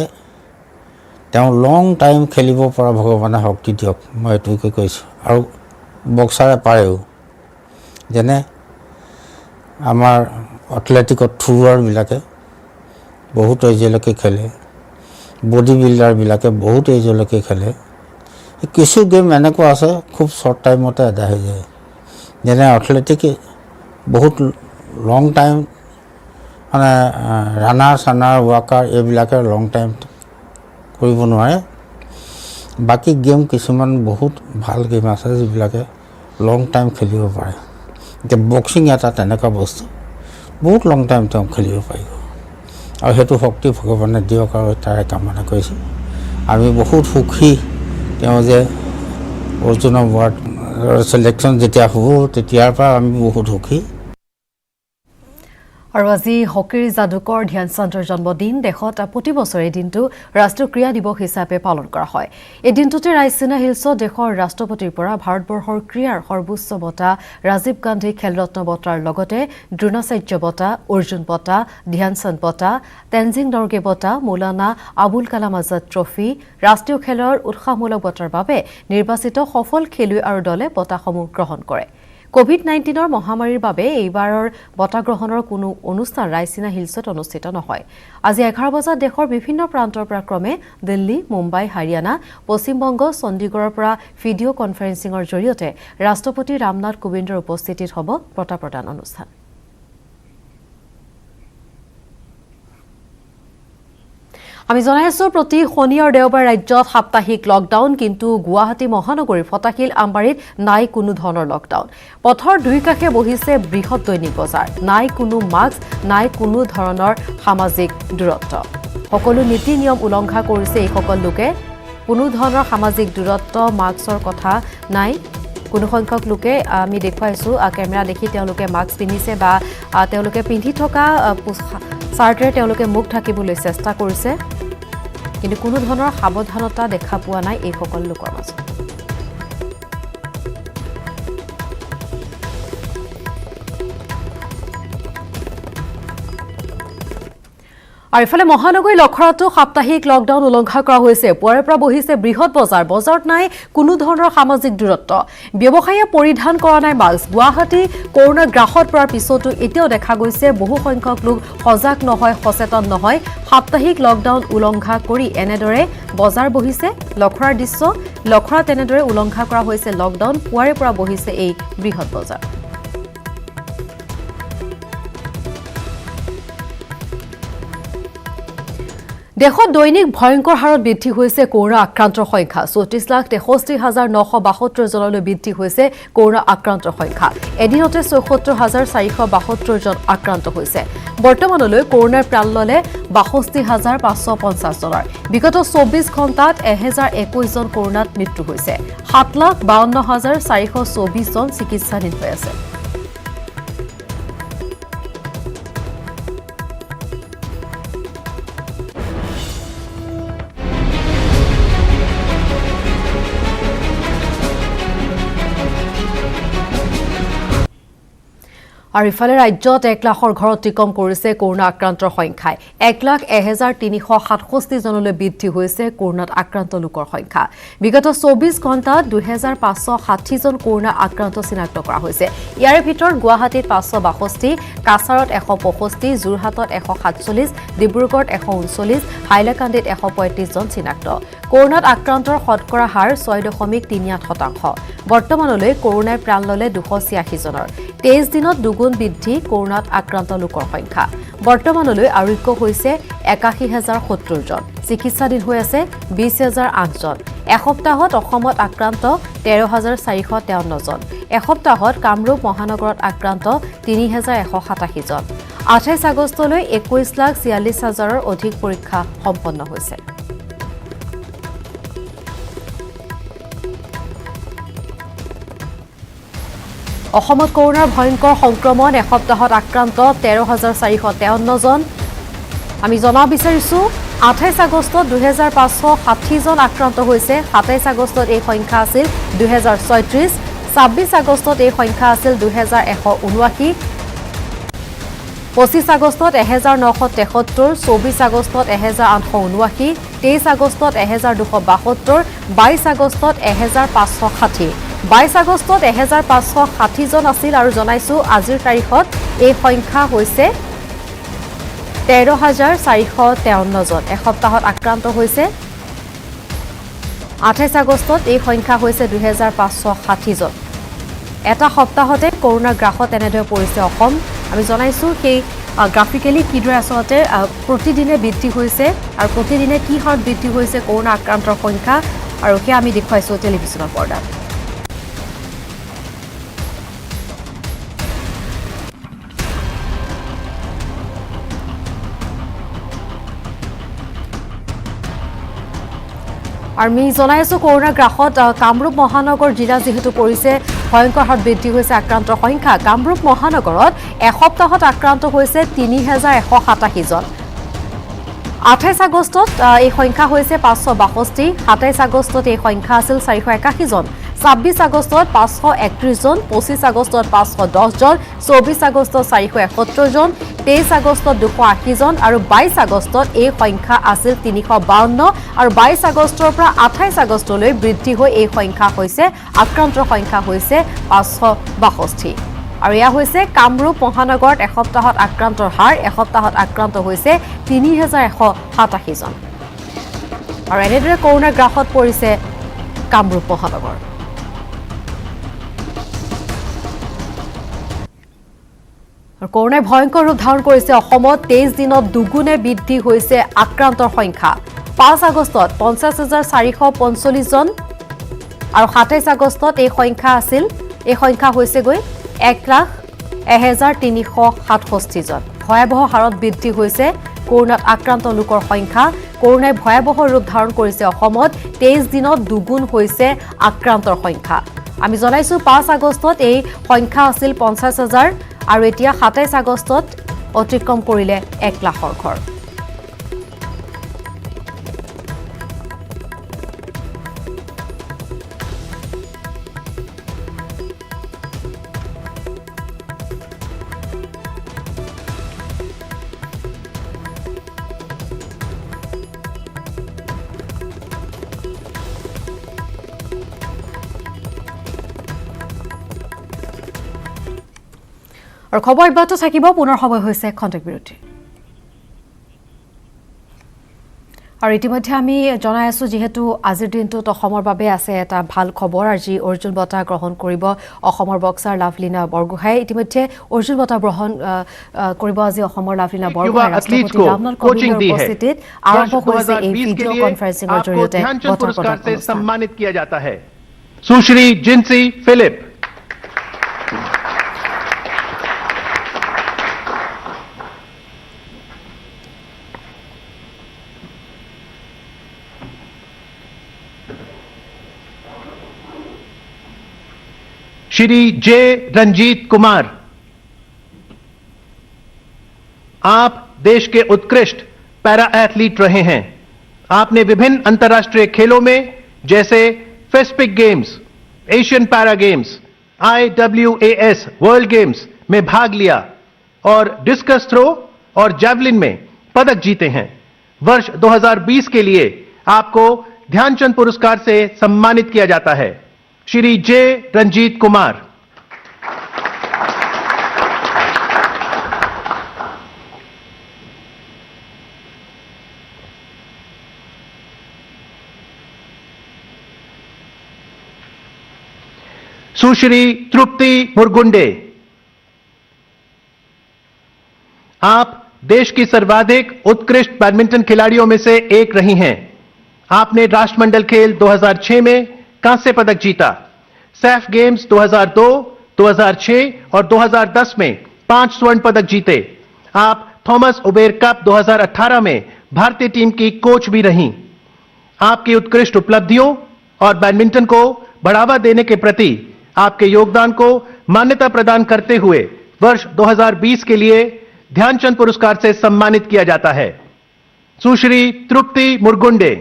তেওঁ লং টাইম খেলিব পৰা ভগৱানে শক্তি দিয়ক, মই এইটোকে কৈছোঁ। আৰু বক্সাৰে পাৰেও, যেনে আমাৰ এথলেটিকত থ্ৰুৱাৰবিলাকে বহুত এজলৈকে খেলে, বডি বিল্ডাৰবিলাকে বহুত এজলৈকে খেলে। কিছু গেম এনেকুৱা আছে খুব শ্বৰ্ট টাইমতে আদায় হৈ যায়, যেনে এথলেটিকে বহুত লং টাইম মানে ৰানাৰ চানাৰ ৱাকাৰ এইবিলাকে লং টাইম কৰিব নোৱাৰে। বাকী গেম কিছুমান বহুত ভাল গেম আছে যিবিলাকে লং টাইম খেলিব পাৰে। এতিয়া বক্সিং এটা তেনেকুৱা বস্তু, বহুত লং টাইম তেওঁ খেলিব পাৰিব, আৰু সেইটো শক্তি ভগৱানে দিয়ক আৰু তাৰে কামনা কৰিছোঁ। আমি বহুত সুখী তেওঁ যে অৰ্জুন এৱাৰ্ড চিলেকশ্যন যেতিয়া হ'ব তেতিয়াৰ পৰা আমি বহুত সুখী। আৰু আজি হকীৰ যাদুকৰ ধ্যান চান্দৰ জন্মদিন। দেশত প্ৰতি বছৰে এই দিনটো ৰাষ্ট্ৰীয় ক্ৰীড়া দিৱস হিচাপে পালন কৰা হয়। এই দিনটোতে ৰাইচিনা হিলছত দেশৰ ৰাষ্ট্ৰপতিৰ পৰা ভাৰতবৰ্ষৰ ক্ৰীড়াৰ সৰ্বোচ্চ বঁটা ৰাজীৱ গান্ধী খেলৰত্ন বঁটাৰ লগতে দ্ৰোণাচাৰ্য বঁটা, অৰ্জুন বঁটা, ধ্যান চান্দ বঁটা, তেনজিং নৰ্গে বঁটা, মৌলানা আবুল কালাম আজাদ ট্ৰফী, ৰাষ্ট্ৰীয় খেলৰ উৎসাহমূলক বঁটাৰ বাবে নিৰ্বাচিত সফল খেলুৱৈ আৰু দলে বঁটাসমূহ গ্ৰহণ কৰে। কোভিড-19 মহামাৰীৰ বাবে এইবাৰৰ বঁটা গ্ৰহণৰ কোনো অনুষ্ঠান ৰাইচিনা হিলছত অনুষ্ঠিত নহয়। আজি 11 বজাত দেশৰ বিভিন্ন প্ৰান্তৰ পৰা ক্ৰমে দিল্লী, মুম্বাই, হাৰিয়ানা, পশ্চিমবংগ, চণ্ডীগড়ৰ পৰা ভিডিঅ' কনফাৰেন্সিঙৰ জৰিয়তে ৰাষ্ট্ৰপতি ৰামনাথ কোবিন্দৰ উপস্থিতিত হ'ব বঁটা প্ৰদান অনুষ্ঠান। আমি জনাই আছো প্ৰতি শনি আৰু দেওবাৰ ৰাজ্যত সাপ্তাহিক লকডাউন, কিন্তু গুৱাহাটী মহানগৰীৰ ফটাকিল আমবাৰীত নাই কোনো ধৰণৰ লকডাউন। পথৰ দুই কাষে বহিছে বৃহৎ দৈনিক বজাৰ, নাই কোনো মাস্ক, নাই কোনো ধৰণৰ সামাজিক দূৰত্ব। সকলো নীতি নিয়ম উলংঘা কৰিছে এইসকল লোকে। কোনো ধৰণৰ সামাজিক দূৰত্ব, মাস্কৰ কথা নাই। কোনো সংখ্যক লোকে আমি দেখুৱাইছোঁ কেমেৰা দেখি তেওঁলোকে মাস্ক পিন্ধিছে বা তেওঁলোকে পিন্ধি থকা চাৰ্টেৰে তেওঁলোকে মুখ ঢাকিবলৈ চেষ্টা কৰিছে, কিন্তু কোনো ধৰণৰ সাৱধানতা দেখা পোৱা নাই এইসকল লোকৰ মাজত। আৰু ইফালে মহানগৰী লখৰাতো সাপ্তাহিক লকডাউন উলংঘা কৰা হৈছে। পুৱাৰে পৰা বহিছে বৃহৎ বজাৰ, বজাৰত নাই কোনো ধৰণৰ সামাজিক দূৰত্ব। ব্যৱসায়ীয়ে পৰিধান কৰা নাই মাস্ক। গুৱাহাটী কৰোণা গ্ৰাসত পৰাৰ পিছতো এতিয়াও দেখা গৈছে বহু সংখ্যক লোক সজাগ নহয়, সচেতন নহয়। সাপ্তাহিক লকডাউন উলংঘা কৰি এনেদৰে বজাৰ বহিছে। লখৰাৰ দৃশ্য, লখৰাত এনেদৰে উলংঘা কৰা হৈছে লকডাউন। পুৱাৰে পৰা বহিছে এই বৃহৎ বজাৰ। দেশত দৈনিক ভয়ংকৰ হাৰত বৃদ্ধি হৈছে কৰোনা আক্ৰান্তৰ সংখ্যা। 34,63,972 জনলৈ বৃদ্ধি হৈছে কৰোনা আক্ৰান্তৰ সংখ্যা। এদিনতে 74,472 জন আক্ৰান্ত হৈছে। বৰ্তমানলৈ কৰোনাৰ প্ৰাণ ল'লে 62,550 জনৰ। বিগত 24 ঘণ্টাত 1021 জন কৰোনাত মৃত্যু হৈছে। 7,52,424 জন চিকিৎসাধীন হৈ আছে। আৰু ইফালে ৰাজ্যত 1 লাখৰ ঘৰ অতিক্ৰম কৰিছে কৰোনা আক্ৰান্তৰ সংখ্যাই। 1,01,367 জনলৈ বৃদ্ধি হৈছে কৰোনাত আক্ৰান্ত লোকৰ সংখ্যা। বিগত 24 ঘণ্টাত 2,560 জন কৰোনা আক্ৰান্ত চিনাক্ত কৰা হৈছে। ইয়াৰে ভিতৰত গুৱাহাটীত 562, কাছাৰত 165, যোৰহাটত 147, ডিব্ৰুগড়ত 139, হাইলাকান্দিত 135 জন চিনাক্ত। কৰোনাত আক্ৰান্তৰ শতকৰা হাৰ 6.38%। বৰ্তমানলৈ কৰোনাই প্ৰাণ ল'লে 286 জনৰ। 23 দিনত দুগুণ বৃদ্ধি কৰোনাত আক্ৰান্ত লোকৰ সংখ্যা। বৰ্তমানলৈ আৰোগ্য হৈছে 81,070 জন। চিকিৎসাধীন হৈ আছে 20,008 জন। এসপ্তাহত অসমত আক্ৰান্ত 13,453 জন। এসপ্তাহত কামৰূপ মহানগৰত আক্ৰান্ত 3,187 জন। 28 আগষ্টলৈ 21,46,000ৰ অধিক পৰীক্ষা সম্পন্ন হৈছে। অসমত কৰোনাৰ ভয়ংকৰ সংক্ৰমণ এসপ্তাহত আক্ৰান্ত 13,453 জন আমি জনা বিচাৰিছো 28 আগষ্টত 2560 জন আক্ৰান্ত হৈছে 27 আগষ্টত এই সংখ্যা আছিল 2036 26 আগষ্টত এই সংখ্যা আছিল 2179 25 আগষ্টত 1973 24 আগষ্টত 1879 23 আগষ্টত 1272 22 আগষ্টত 1560 22 আগষ্টত 1560 জন আছিল আৰু জনাইছো আজিৰ তাৰিখত এই সংখ্যা হৈছে 13,453 জন এসপ্তাহত আক্ৰান্ত হৈছে 28 আগষ্টত এই সংখ্যা হৈছে 2560 জন এটা সপ্তাহতে কৰোনা গ্ৰাফত এনেদৰে পৰিছে অসম আমি জনাইছো সেই গ্ৰাফিকেলি কিদৰে আচলতে প্ৰতিদিনে বৃদ্ধি হৈছে আৰু প্ৰতিদিনে কি হাৰত বৃদ্ধি হৈছে কৰোনা আক্ৰান্তৰ সংখ্যা আৰু সেই আমি দেখুৱাইছো টেলিভিছনৰ পৰ্দাত আৰু আমি জনাই আছো কৰোনা গ্ৰাফত কামৰূপ মহানগৰ জিলা যেহেতু পৰিছে ভয়ংকৰ হাৰত বৃদ্ধি হৈছে আক্ৰান্তৰ সংখ্যা কামৰূপ মহানগৰত এসপ্তাহত আক্ৰান্ত হৈছে 3,187 জন 28 আগষ্টত এই সংখ্যা হৈছে 562 27 আগষ্টত এই সংখ্যা আছিল 481 জন 26 আগষ্টত 531 জন 25 আগষ্টত 510 জন 24 আগষ্টত 471 জন 23 আগষ্টত 280 জন আৰু 22 আগষ্টত এই সংখ্যা আছিল 352 আৰু 22 আগষ্টৰ পৰা 28 আগষ্টলৈ বৃদ্ধি হৈ এই সংখ্যা হৈছে আক্ৰান্তৰ সংখ্যা হৈছে 562 আৰু এয়া হৈছে কামৰূপ মহানগৰত এসপ্তাহত আক্ৰান্তৰ হাৰ এসপ্তাহত আক্ৰান্ত হৈছে 3,187 জন আৰু এনেদৰে কৰোনা গ্ৰাফত পৰিছে কামৰূপ মহানগৰ আৰু কৰোনাই ভয়ংকৰ ৰূপ ধাৰণ কৰিছে অসমত 23 দিনত দুগুণে বৃদ্ধি হৈছে আক্ৰান্তৰ সংখ্যা 5 আগষ্টত 50,445 জন আৰু 27 আগষ্টত এই সংখ্যা হৈছেগৈ 1,01,367 জন ভয়াবহ হাৰত বৃদ্ধি হৈছে কৰোনাত আক্ৰান্ত লোকৰ সংখ্যা কৰোনাই ভয়াবহ ৰূপ ধাৰণ কৰিছে অসমত 23 দিনত দুগুণ হৈছে আক্ৰান্তৰ সংখ্যা আমি জনাইছো 5 আগষ্টত এই সংখ্যা আছিল 50,000 আৰু এতিয়া 27 আগষ্টত অতিক্ৰম কৰিলে 1 লাখৰ ঘৰ আৰু খবৰ ইবাটো থাকিব পুনৰ সময় হৈছে খন্তেক বিৰতি আৰু ইতিমধ্যে আমি জনাই আছো যেহেতু আজিৰ দিনটোত অসমৰ বাবে আছে এটা ভাল খবৰ আজি অৰ্জুন বঁটা গ্ৰহণ কৰিব অসমৰ বক্সাৰ লাভলীনা বৰগোহাঁই ইতিমধ্যে অৰ্জুন বঁটা গ্ৰহণ কৰিব আজি অসমৰ লাভলীনা বৰগোহাঁই ৰাষ্ট্ৰপতি ৰামনাথ কোবিন্দৰ উপস্থিতিত আৰম্ভ হৈছে এই ভিডিঅ' কনফাৰেন্সিঙৰ জৰিয়তে বঁটা প্ৰদান सम्मानित किया जाता है सुश्री जिन्सी फिलिप श्री जे रंजीत कुमार आप देश के उत्कृष्ट पैरा एथलीट रहे हैं आपने विभिन्न अंतर्राष्ट्रीय खेलों में जैसे FESPIC games Asian para games IWAS world games में भाग लिया और डिस्कस थ्रो और जैवलिन में पदक जीते हैं वर्ष 2020 के लिए आपको ध्यानचंद पुरस्कार से सम्मानित किया जाता है श्री जे रंजीत कुमार सुश्री तृप्ति मुरगुंडे आप देश की सर्वाधिक उत्कृष्ट बैडमिंटन खिलाड़ियों में से एक रही हैं आपने राष्ट्रमंडल खेल 2006 में कांस्य पदक जीता सैफ गेम्स 2002, 2006 और 2010 में 5 स्वर्ण पदक जीते आप थॉमस उबेर कप 2018 में भारतीय टीम की कोच भी रहीं आपकी उत्कृष्ट उपलब्धियों और बैडमिंटन को बढ़ावा देने के प्रति आपके योगदान को मान्यता प्रदान करते हुए वर्ष 2020 के लिए ध्यानचंद पुरस्कार से सम्मानित किया जाता है। सुश्री तृप्ति मुरगुंडे।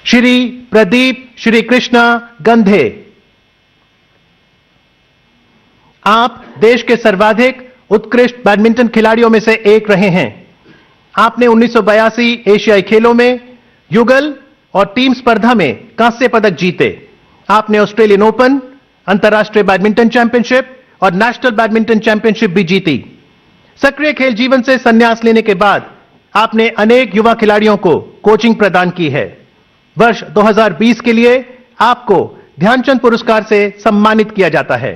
श्री प्रदीप श्री कृष्णा गंधे। आप देश के सर्वाधिक उत्कृष्ट बैडमिंटन खिलाड़ियों में से एक रहे हैं। आपने 1982 एशियाई खेलों में युगल और टीम स्पर्धा में कांस्य पदक जीते। आपने ऑस्ट्रेलियन ओपन, अंतर्राष्ट्रीय बैडमिंटन चैंपियनशिप और नेशनल बैडमिंटन चैंपियनशिप भी जीती। सक्रिय खेल जीवन से संन्यास लेने के बाद आपने अनेक युवा खिलाड़ियों को कोचिंग प्रदान की है। वर्ष 2020 के लिए आपको ध्यानचंद पुरस्कार से सम्मानित किया जाता है।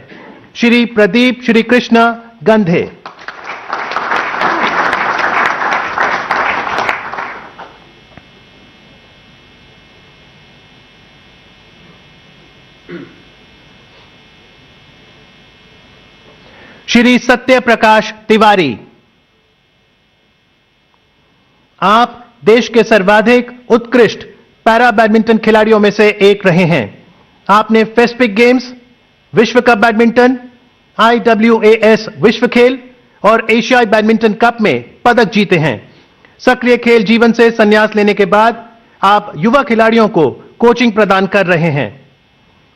श्री प्रदीप श्री कृष्णा गंधे। श्री सत्य प्रकाश तिवारी। आप देश के सर्वाधिक उत्कृष्ट पैरा बैडमिंटन खिलाड़ियों में से एक रहे हैं। आपने फेस्पिक गेम्स, विश्व कप बैडमिंटन, IWAS विश्व खेल और एशियाई बैडमिंटन कप में पदक जीते हैं। सक्रिय खेल जीवन से संन्यास लेने के बाद आप युवा खिलाड़ियों को कोचिंग प्रदान कर रहे हैं।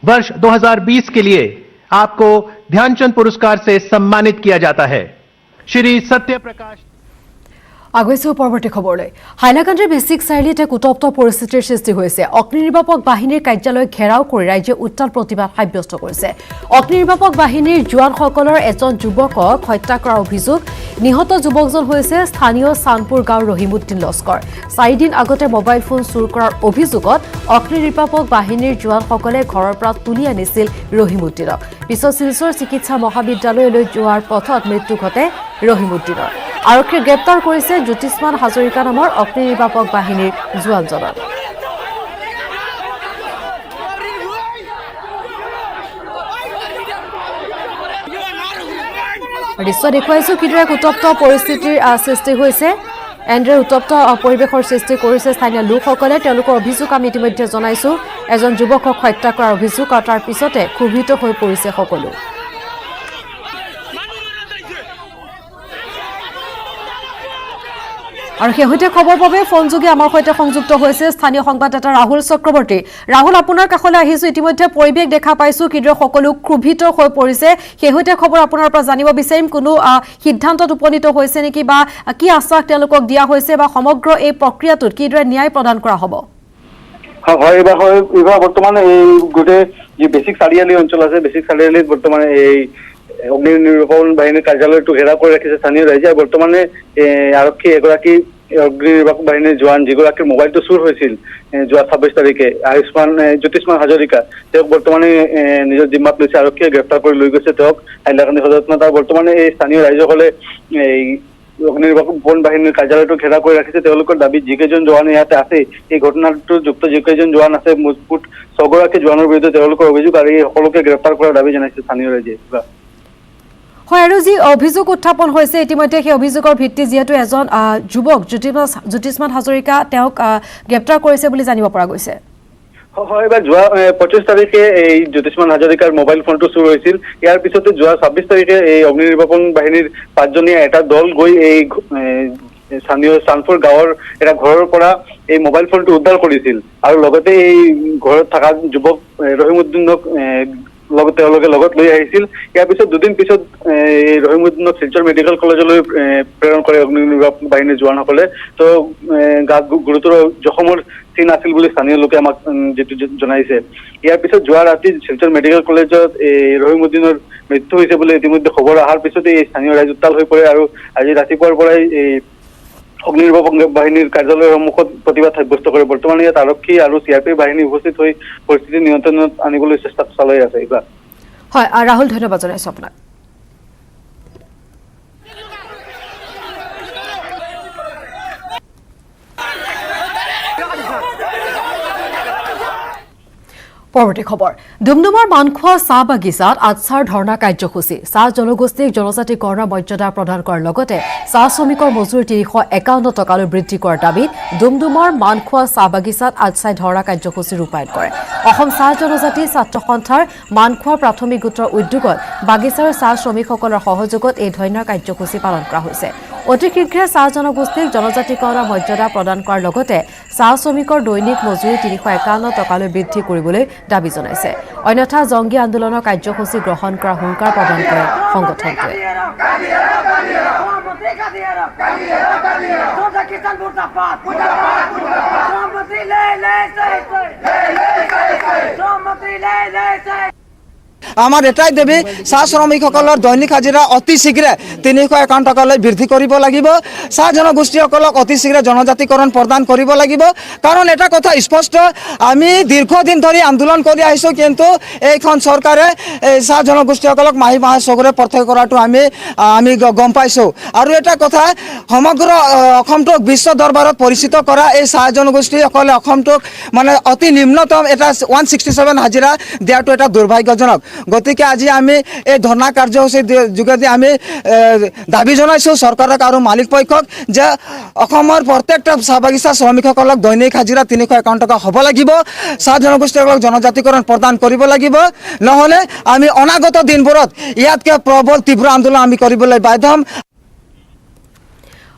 वर्ष 2020 के लिए आपको ध्यानचंद पुरस्कार से सम्मानित किया जाता है। श्री सत्य प्रकाश। আগুৱাইছো পৰৱৰ্তী খবৰলৈ। হাইলাকান্দিৰ বেছিক চাৰিআলিত এক উত্তপ্ত পৰিস্থিতিৰ সৃষ্টি হৈছে। অগ্নি নিৰ্বাপক বাহিনীৰ কাৰ্যালয় ঘেৰাও কৰি ৰাইজে উত্তাল প্ৰতিবাদ সাব্যস্ত কৰিছে। অগ্নি নিৰ্বাপক বাহিনীৰ জোৱানসকলৰ এজন যুৱকক হত্যা কৰাৰ অভিযোগ। নিহত যুৱকজন হৈছে স্থানীয় চানপুৰ গাঁৱৰ ৰহিমুদ্দিন লস্কৰ। 4 দিন আগতে মোবাইল ফোন চুৰ কৰাৰ অভিযোগত অগ্নি নিৰ্বাপক বাহিনীৰ জোৱানসকলে ঘৰৰ পৰা তুলি আনিছিল ৰহিমুদ্দিনক। পিছত শিলচৰ চিকিৎসা মহাবিদ্যালয়লৈ যোৱাৰ পথত মৃত্যু ঘটে ৰহিমুদ্দিনৰ। আৰক্ষীয়ে গ্ৰেপ্তাৰ কৰিছে জ্যোতিষ্মান হাজৰিকা নামৰ অগ্নি নিৰ্বাপক বাহিনীৰ জোৱানজনক। দৃশ্য দেখুৱাইছো কিদৰে এক উত্তপ্ত পৰিস্থিতিৰ সৃষ্টি হৈছে। এনেদৰে উত্তপ্ত পৰিৱেশৰ সৃষ্টি কৰিছে স্থানীয় লোকসকলে। তেওঁলোকৰ অভিযোগ আমি ইতিমধ্যে জনাইছো। এজন যুৱকক হত্যা কৰাৰ অভিযোগ আৰু তাৰ পিছতে ক্ষোভিত হৈ পৰিছে সকলো। আৰু শেহতীয়া খবৰ বাবে ফোনযোগে আমাৰ সৈতে সংযুক্ত হৈছে স্থানীয় সংবাদদাতা ৰাহুল চক্ৰৱৰ্তী। ৰাহুল, আপোনাৰ কাষলৈ আহিছো। ইতিমধ্যে পৰিৱেশ দেখা পাইছো কিদৰে সকলো ক্ষোভিত হৈ পৰিছে। শেহতীয়া খবৰ আপোনাৰ পৰা জানিব বিচাৰিম। কোনো সিদ্ধান্তত উপনীত হৈছে নেকি বা কি আশ্বাস তেওঁলোকক দিয়া হৈছে বা সমগ্ৰ এই প্ৰক্ৰিয়াটোত কিদৰে ন্যায় প্ৰদান কৰা হ'ব? হয়, এইবাৰ বৰ্তমান এই গোটেই যি বেছিক চাৰিআলি অঞ্চল আছে, বেছিক চাৰিআলিত বৰ্তমান এই অগ্নি নিৰ্বাপক বাহিনীৰ কাৰ্যালয়টো ঘেৰাও কৰি ৰাখিছে স্থানীয় ৰাইজে। বৰ্তমানে আৰক্ষী এগৰাকী অগ্নি নিৰ্বাপক বাহিনীৰ জোৱান যিগৰাকীৰ মোবাইলটো চুৰ হৈছিল যোৱা 26 তাৰিখে জ্যোতিষ্মান হাজৰিকা, তেওঁক বৰ্তমানে নিজৰ জিম্মাত লৈছে। আৰক্ষীয়ে গ্ৰেপ্তাৰ কৰি লৈ গৈছে তেওঁক হাইলাকান্দি সদৰ থানাত। বৰ্তমানে এই স্থানীয় ৰাইজসকলে এই অগ্নি নিৰ্বাপক বাহিনীৰ কাৰ্যালয়টো ঘেৰাও কৰি ৰাখিছে। তেওঁলোকৰ দাবীত যিকেইজন জোৱান ইয়াতে আছে, এই ঘটনাটোত যুক্ত যিকেইজন জোৱান আছে, মুঠ 6 গৰাকী জোৱানৰ বিৰুদ্ধে তেওঁলোকৰ অভিযোগ আৰু এই সকলোকে গ্ৰেপ্তাৰ কৰাৰ দাবী জনাইছে স্থানীয় ৰাইজে। হয়, আৰু যি অভিযোগ উত্থাপন হৈছে ইতিমধ্যে সেই অভিযোগৰ ভিত্তি যিহেতু এজন যুৱক জ্যোতিষ্মান হাজৰিকা তেওঁক গ্ৰেপ্তাৰ কৰিছে বুলি জানিব পৰা গৈছে। হয়, এইবাৰ যোৱা 25 তাৰিখে এই জ্যোতিষ্মান হাজৰিকাৰ মোবাইল ফোনটো চুৰ হৈছিল। ইয়াৰ পিছতে যোৱা 26 তাৰিখে এই অগ্নি নিৰ্বাপক বাহিনীৰ 5জনীয়া এটা দল গৈ এই স্থানীয় চানপুৰ গাঁৱৰ এটা ঘৰৰ পৰা এই মোবাইল ফোনটো উদ্ধাৰ কৰিছিল আৰু লগতে এই ঘৰত থকা যুৱক ৰহিমুদ্দিনক তেওঁলোকে লগত লৈ আহিছিল। ইয়াৰ পিছত 2 দিন পিছত ৰহিমুদ্দিনক শিলচৰ মেডিকেল কলেজলৈ প্ৰেৰণ কৰে অগ্নি নিৰ্বাপক বাহিনীৰ জোৱানসকলে। তো গাত গুৰুতৰ জখমৰ চিন আছিল বুলি স্থানীয় লোকে আমাক যিটো জনাইছে। ইয়াৰ পিছত যোৱা ৰাতি শিলচৰ মেডিকেল কলেজত ৰহিমুদ্দিনৰ মৃত্যু হৈছে বুলি ইতিমধ্যে খবৰ অহাৰ পিছতে এই স্থানীয় ৰাইজ উত্তাল হৈ পৰে আৰু আজি ৰাতিপুৱাৰ পৰাই এই অগ্নি নিৰ্বাপক বাহিনীৰ কাৰ্যালয়ৰ সন্মুখত প্ৰতিবাদ সাব্যস্ত কৰে। বৰ্তমান ইয়াত আৰক্ষী আৰু CRP বাহিনী উপস্থিত হৈ পৰিস্থিতি নিয়ন্ত্ৰণত আনিবলৈ চেষ্টা চলাই আছে। এইবাৰ হয়, ৰাহুল, ধন্যবাদ জনাইছো আপোনাক। পৰৱৰ্তী খবৰ ডুমডুমাৰ মানখোৱা চাহ বাগিচাত আচ্ছাৰ ধৰ্ণা কাৰ্যসূচী চাহ জনগোষ্ঠীক জনজাতিকৰণৰ মৰ্যাদা প্ৰদান কৰাৰ লগতে চাহ শ্ৰমিকৰ মজুৰি 351 টকালৈ বৃদ্ধি কৰাৰ দাবীত ডুমডুমাৰ মানখোৱা চাহ বাগিচাত আচ্ছাই ধৰ্ণা কাৰ্যসূচী ৰূপায়ণ কৰে অসম চাহ জনজাতি ছাত্ৰ সন্থাৰ মানখোৱা প্ৰাথমিক গোটৰ উদ্যোগত বাগিচাৰ চাহ শ্ৰমিকসকলৰ সহযোগত এই ধৰ্ণা কাৰ্যসূচী পালন কৰা হৈছে অতি শীঘ্ৰে চাহ জনগোষ্ঠীক জনজাতিকৰণৰ মৰ্যাদা প্ৰদান কৰাৰ লগতে চাহ শ্ৰমিকৰ দৈনিক মজুৰি 351 টকালৈ বৃদ্ধি কৰিবলৈ দাবী জনাইছে অন্যথা জংগী আন্দোলনৰ কাৰ্যসূচী গ্ৰহণ কৰাৰ হুংকাৰ প্ৰদান কৰে সংগঠনটোৱে আমাৰ এটাই দাবী চাহ শ্ৰমিকসকলৰ দৈনিক হাজিৰা অতি শীঘ্ৰে 351 টকালৈ বৃদ্ধি কৰিব লাগিব চাহ জনগোষ্ঠীসকলক অতি শীঘ্ৰে জনজাতিকৰণ প্ৰদান কৰিব লাগিব কাৰণ এটা কথা স্পষ্ট আমি দীৰ্ঘদিন ধৰি আন্দোলন কৰি আহিছোঁ কিন্তু এইখন চৰকাৰে চাহ জনগোষ্ঠীসকলক মাহে চকুৰে প্ৰত্যক্ষ কৰাটো আমি গম পাইছোঁ আৰু এটা কথা সমগ্ৰ অসমটোক বিশ্ব দৰবাৰত পৰিচিত কৰা এই চাহ জনগোষ্ঠীসকলে অসমটোক মানে অতি নিম্নতম এটা 167 হাজিৰা দিয়াটো এটা দুৰ্ভাগ্যজনক গতিকে আজি আমি এই ধৰ্ণা কাৰ্যসূচীৰ যোগেদি আমি দাবী জনাইছোঁ চৰকাৰক আৰু মালিক পক্ষক যে অসমৰ প্ৰত্যেকটা চাহ বাগিচা শ্ৰমিকসকলক দৈনিক হাজিৰা 351 টকা হ'ব লাগিব চাহ জনগোষ্ঠীসকলক জনজাতিকৰণ প্ৰদান কৰিব লাগিব নহ'লে আমি অনাগত দিনবোৰত ইয়াতকৈ প্ৰবল তীব্ৰ আন্দোলন আমি কৰিবলৈ বাধ্য হ'ম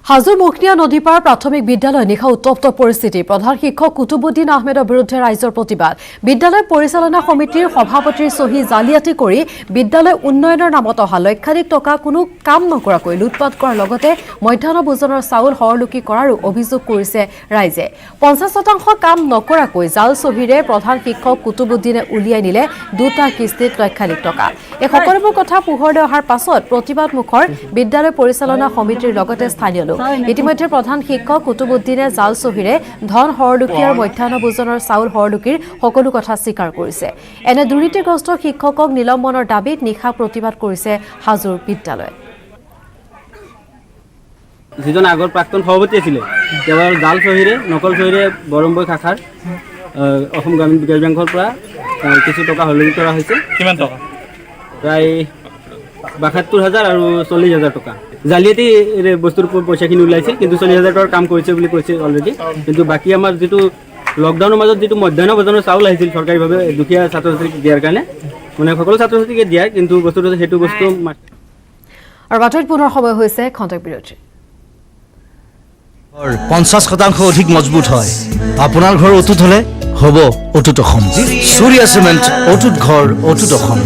হাজোৰ মুখনিয়া নদীপাৰ প্ৰাথমিক বিদ্যালয় নিশা উত্তপ্ত পৰিস্থিতি প্ৰধান শিক্ষক কুতুবুদ্দিন আহমেদৰ বিৰুদ্ধে ৰাইজৰ প্ৰতিবাদ বিদ্যালয় পৰিচালনা সমিতিৰ সভাপতিৰ চহী জালিয়াতি কৰি বিদ্যালয় উন্নয়নৰ নামত অহা লক্ষাধিক টকা কোনো কাম নকৰাকৈ লুটপাট কৰাৰ লগতে মধ্যাহ্ন ভোজনৰ চাউল হৰলুকি কৰাৰো অভিযোগ কৰিছে ৰাইজে 50% কাম নকৰাকৈ জাল চহীৰে প্ৰধান শিক্ষক কুতুবুদ্দিনে উলিয়াই নিলে দুটা কিস্তিত লক্ষাধিক টকা এই সকলোবোৰ কথা পোহৰলৈ অহাৰ পাছত প্ৰতিবাদ মুখৰ বিদ্যালয় পৰিচালনা সমিতিৰ লগতে স্থানীয় ইতিমধ্যে প্ৰধান শিক্ষক কুতুবুদ্দিনে জাল চহীৰে ধন হৰলুকি আৰু মধ্যাহ্ন ভোজনৰ চাউল হৰলুকিৰ সকলো কথা স্বীকাৰ কৰিছে এনে দুৰ্নীতিগ্ৰস্ত শিক্ষকক নিলম্বনৰ দাবীত নিশা প্ৰতিবাদ কৰিছে হাজোৰ বিদ্যালয় যিজন আগৰ প্ৰাক্তন সভাপতি আছিলে তেওঁ জাল চহীৰে নকল চহীৰে বৰম্বৈ শাখাৰ অসম গ্ৰামীণ বিকাশ বেংকৰ পৰা কিছু টকা হৰলুকি কৰা হৈছে কিমান টকা প্ৰায় ৭২,০০০ আৰু ৪০,০০০ টকা জালিয়াতি বস্তুৰ পইচাখিনি ওলাইছিল কিন্তু ৪০,০০০ টকাৰ কাম কৰিছে বুলি কৈছে অলৰেডি কিন্তু বাকী আমাৰ যিটো লকডাউনৰ মাজত যিটো মধ্যাহ্ন ভোজনৰ চাউল আহিছিল চৰকাৰীভাৱে দুখীয়া ছাত্ৰ ছাত্ৰীক দিয়াৰ কাৰণে মানে সকলো ছাত্ৰ ছাত্ৰীকে দিয়াৰ কিন্তু বস্তুটো সেইটো বস্তু আৰু বাতৰিত পুনৰ সময় হৈছে খন্তেক বিৰতি 50% অধিক মজবুত হয় আপোনাৰ ঘৰ অটুট হলে হ'ব অটুট অসম সূৰ্য চিমেণ্ট অটুট ঘৰ অটুট অসম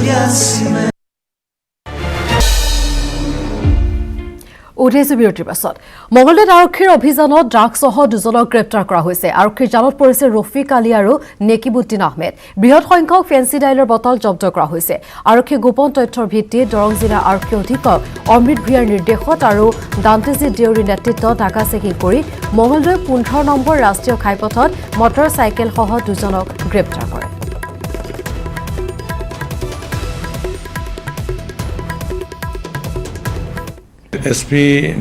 উঠেছে বিৰতিৰ পাছত মঙলদৈত আৰক্ষীৰ অভিযানত ড্ৰাগছসহ দুজনক গ্ৰেপ্তাৰ কৰা হৈছে আৰক্ষীৰ জালত পৰিছে ৰফিক আলী আৰু নেকিবুদ্দিন আহমেদ বৃহৎ সংখ্যক ফেন্সি ডাইলৰ বটল জব্দ কৰা হৈছে আৰক্ষী গোপন তথ্যৰ ভিত্তিত দৰং জিলা আৰক্ষী অধীক্ষক অমৃত ভূঞাৰ নিৰ্দেশত আৰু দান্তেজিৎ দেউৰীৰ নেতৃত্বত নাকা চেকিং কৰি মঙলদৈ 15 নম্বৰ ৰাষ্ট্ৰীয় ঘাইপথত মটৰ চাইকেলসহ দুজনক গ্ৰেপ্তাৰ কৰে SP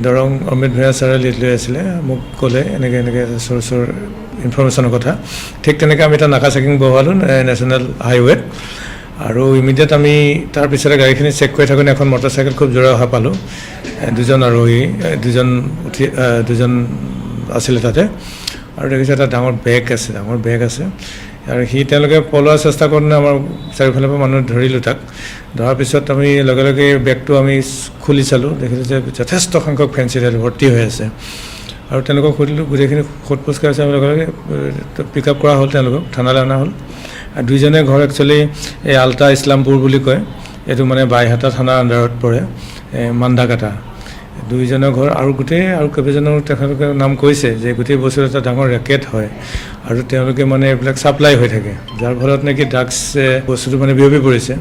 দৰং অমৃত ভূঞা ছাৰে লিড লৈ আছিলে মোক ক'লে এনেকৈ চ'ৰ্চৰ ইনফৰমেশ্যনৰ কথা ঠিক তেনেকৈ আমি এটা নাকা চেকিং বহালোঁ নেশ্যনেল হাইৱেত আৰু ইমিডিয়েট আমি তাৰ পিছতে গাড়ীখিনি চেক কৰি থাকোঁতে এখন মটৰচাইকেল খুব জোৰে অহা পালোঁ দুজন আৰোহী দুজন আছিলে তাতে আৰু দেখিছে এটা ডাঙৰ বেগ আছে আৰু তেওঁলোকে পলোৱাৰ চেষ্টা কৰোঁতে আমাৰ চাৰিওফালৰ পৰা মানুহ ধৰিলোঁ তাক ধৰাৰ পিছত আমি লগে লগে বেগটো আমি খুলি চালোঁ দেখিলোঁ যে যথেষ্ট সংখ্যক ফেন্সি ডাইল ভৰ্তি হৈ আছে আৰু তেওঁলোকক সুধিলোঁ গোটেইখিনি সোধ পোছ কৰিছে আমি লগে লগে পিক আপ কৰা হ'ল তেওঁলোকক থানালৈ অনা হ'ল আৰু দুইজনে ঘৰ একচুৱেলি এই আল্টা ইছলামপুৰ বুলি কয় এইটো মানে বাইহাটা থানাৰ আণ্ডাৰত পৰে মান্দাকাটা দুইজনৰ ঘৰ আৰু কেইবাজনৰ তেখেতলোকে নাম কৈছে যে গোটেই বস্তু এটা ডাঙৰ ৰেকেট হয় আৰু তেওঁলোকে মানে এইবিলাক ছাপ্লাই হৈ থাকে যাৰ ফলত নেকি ড্ৰাগছ বস্তুটো মানে বিয়পি পৰিছে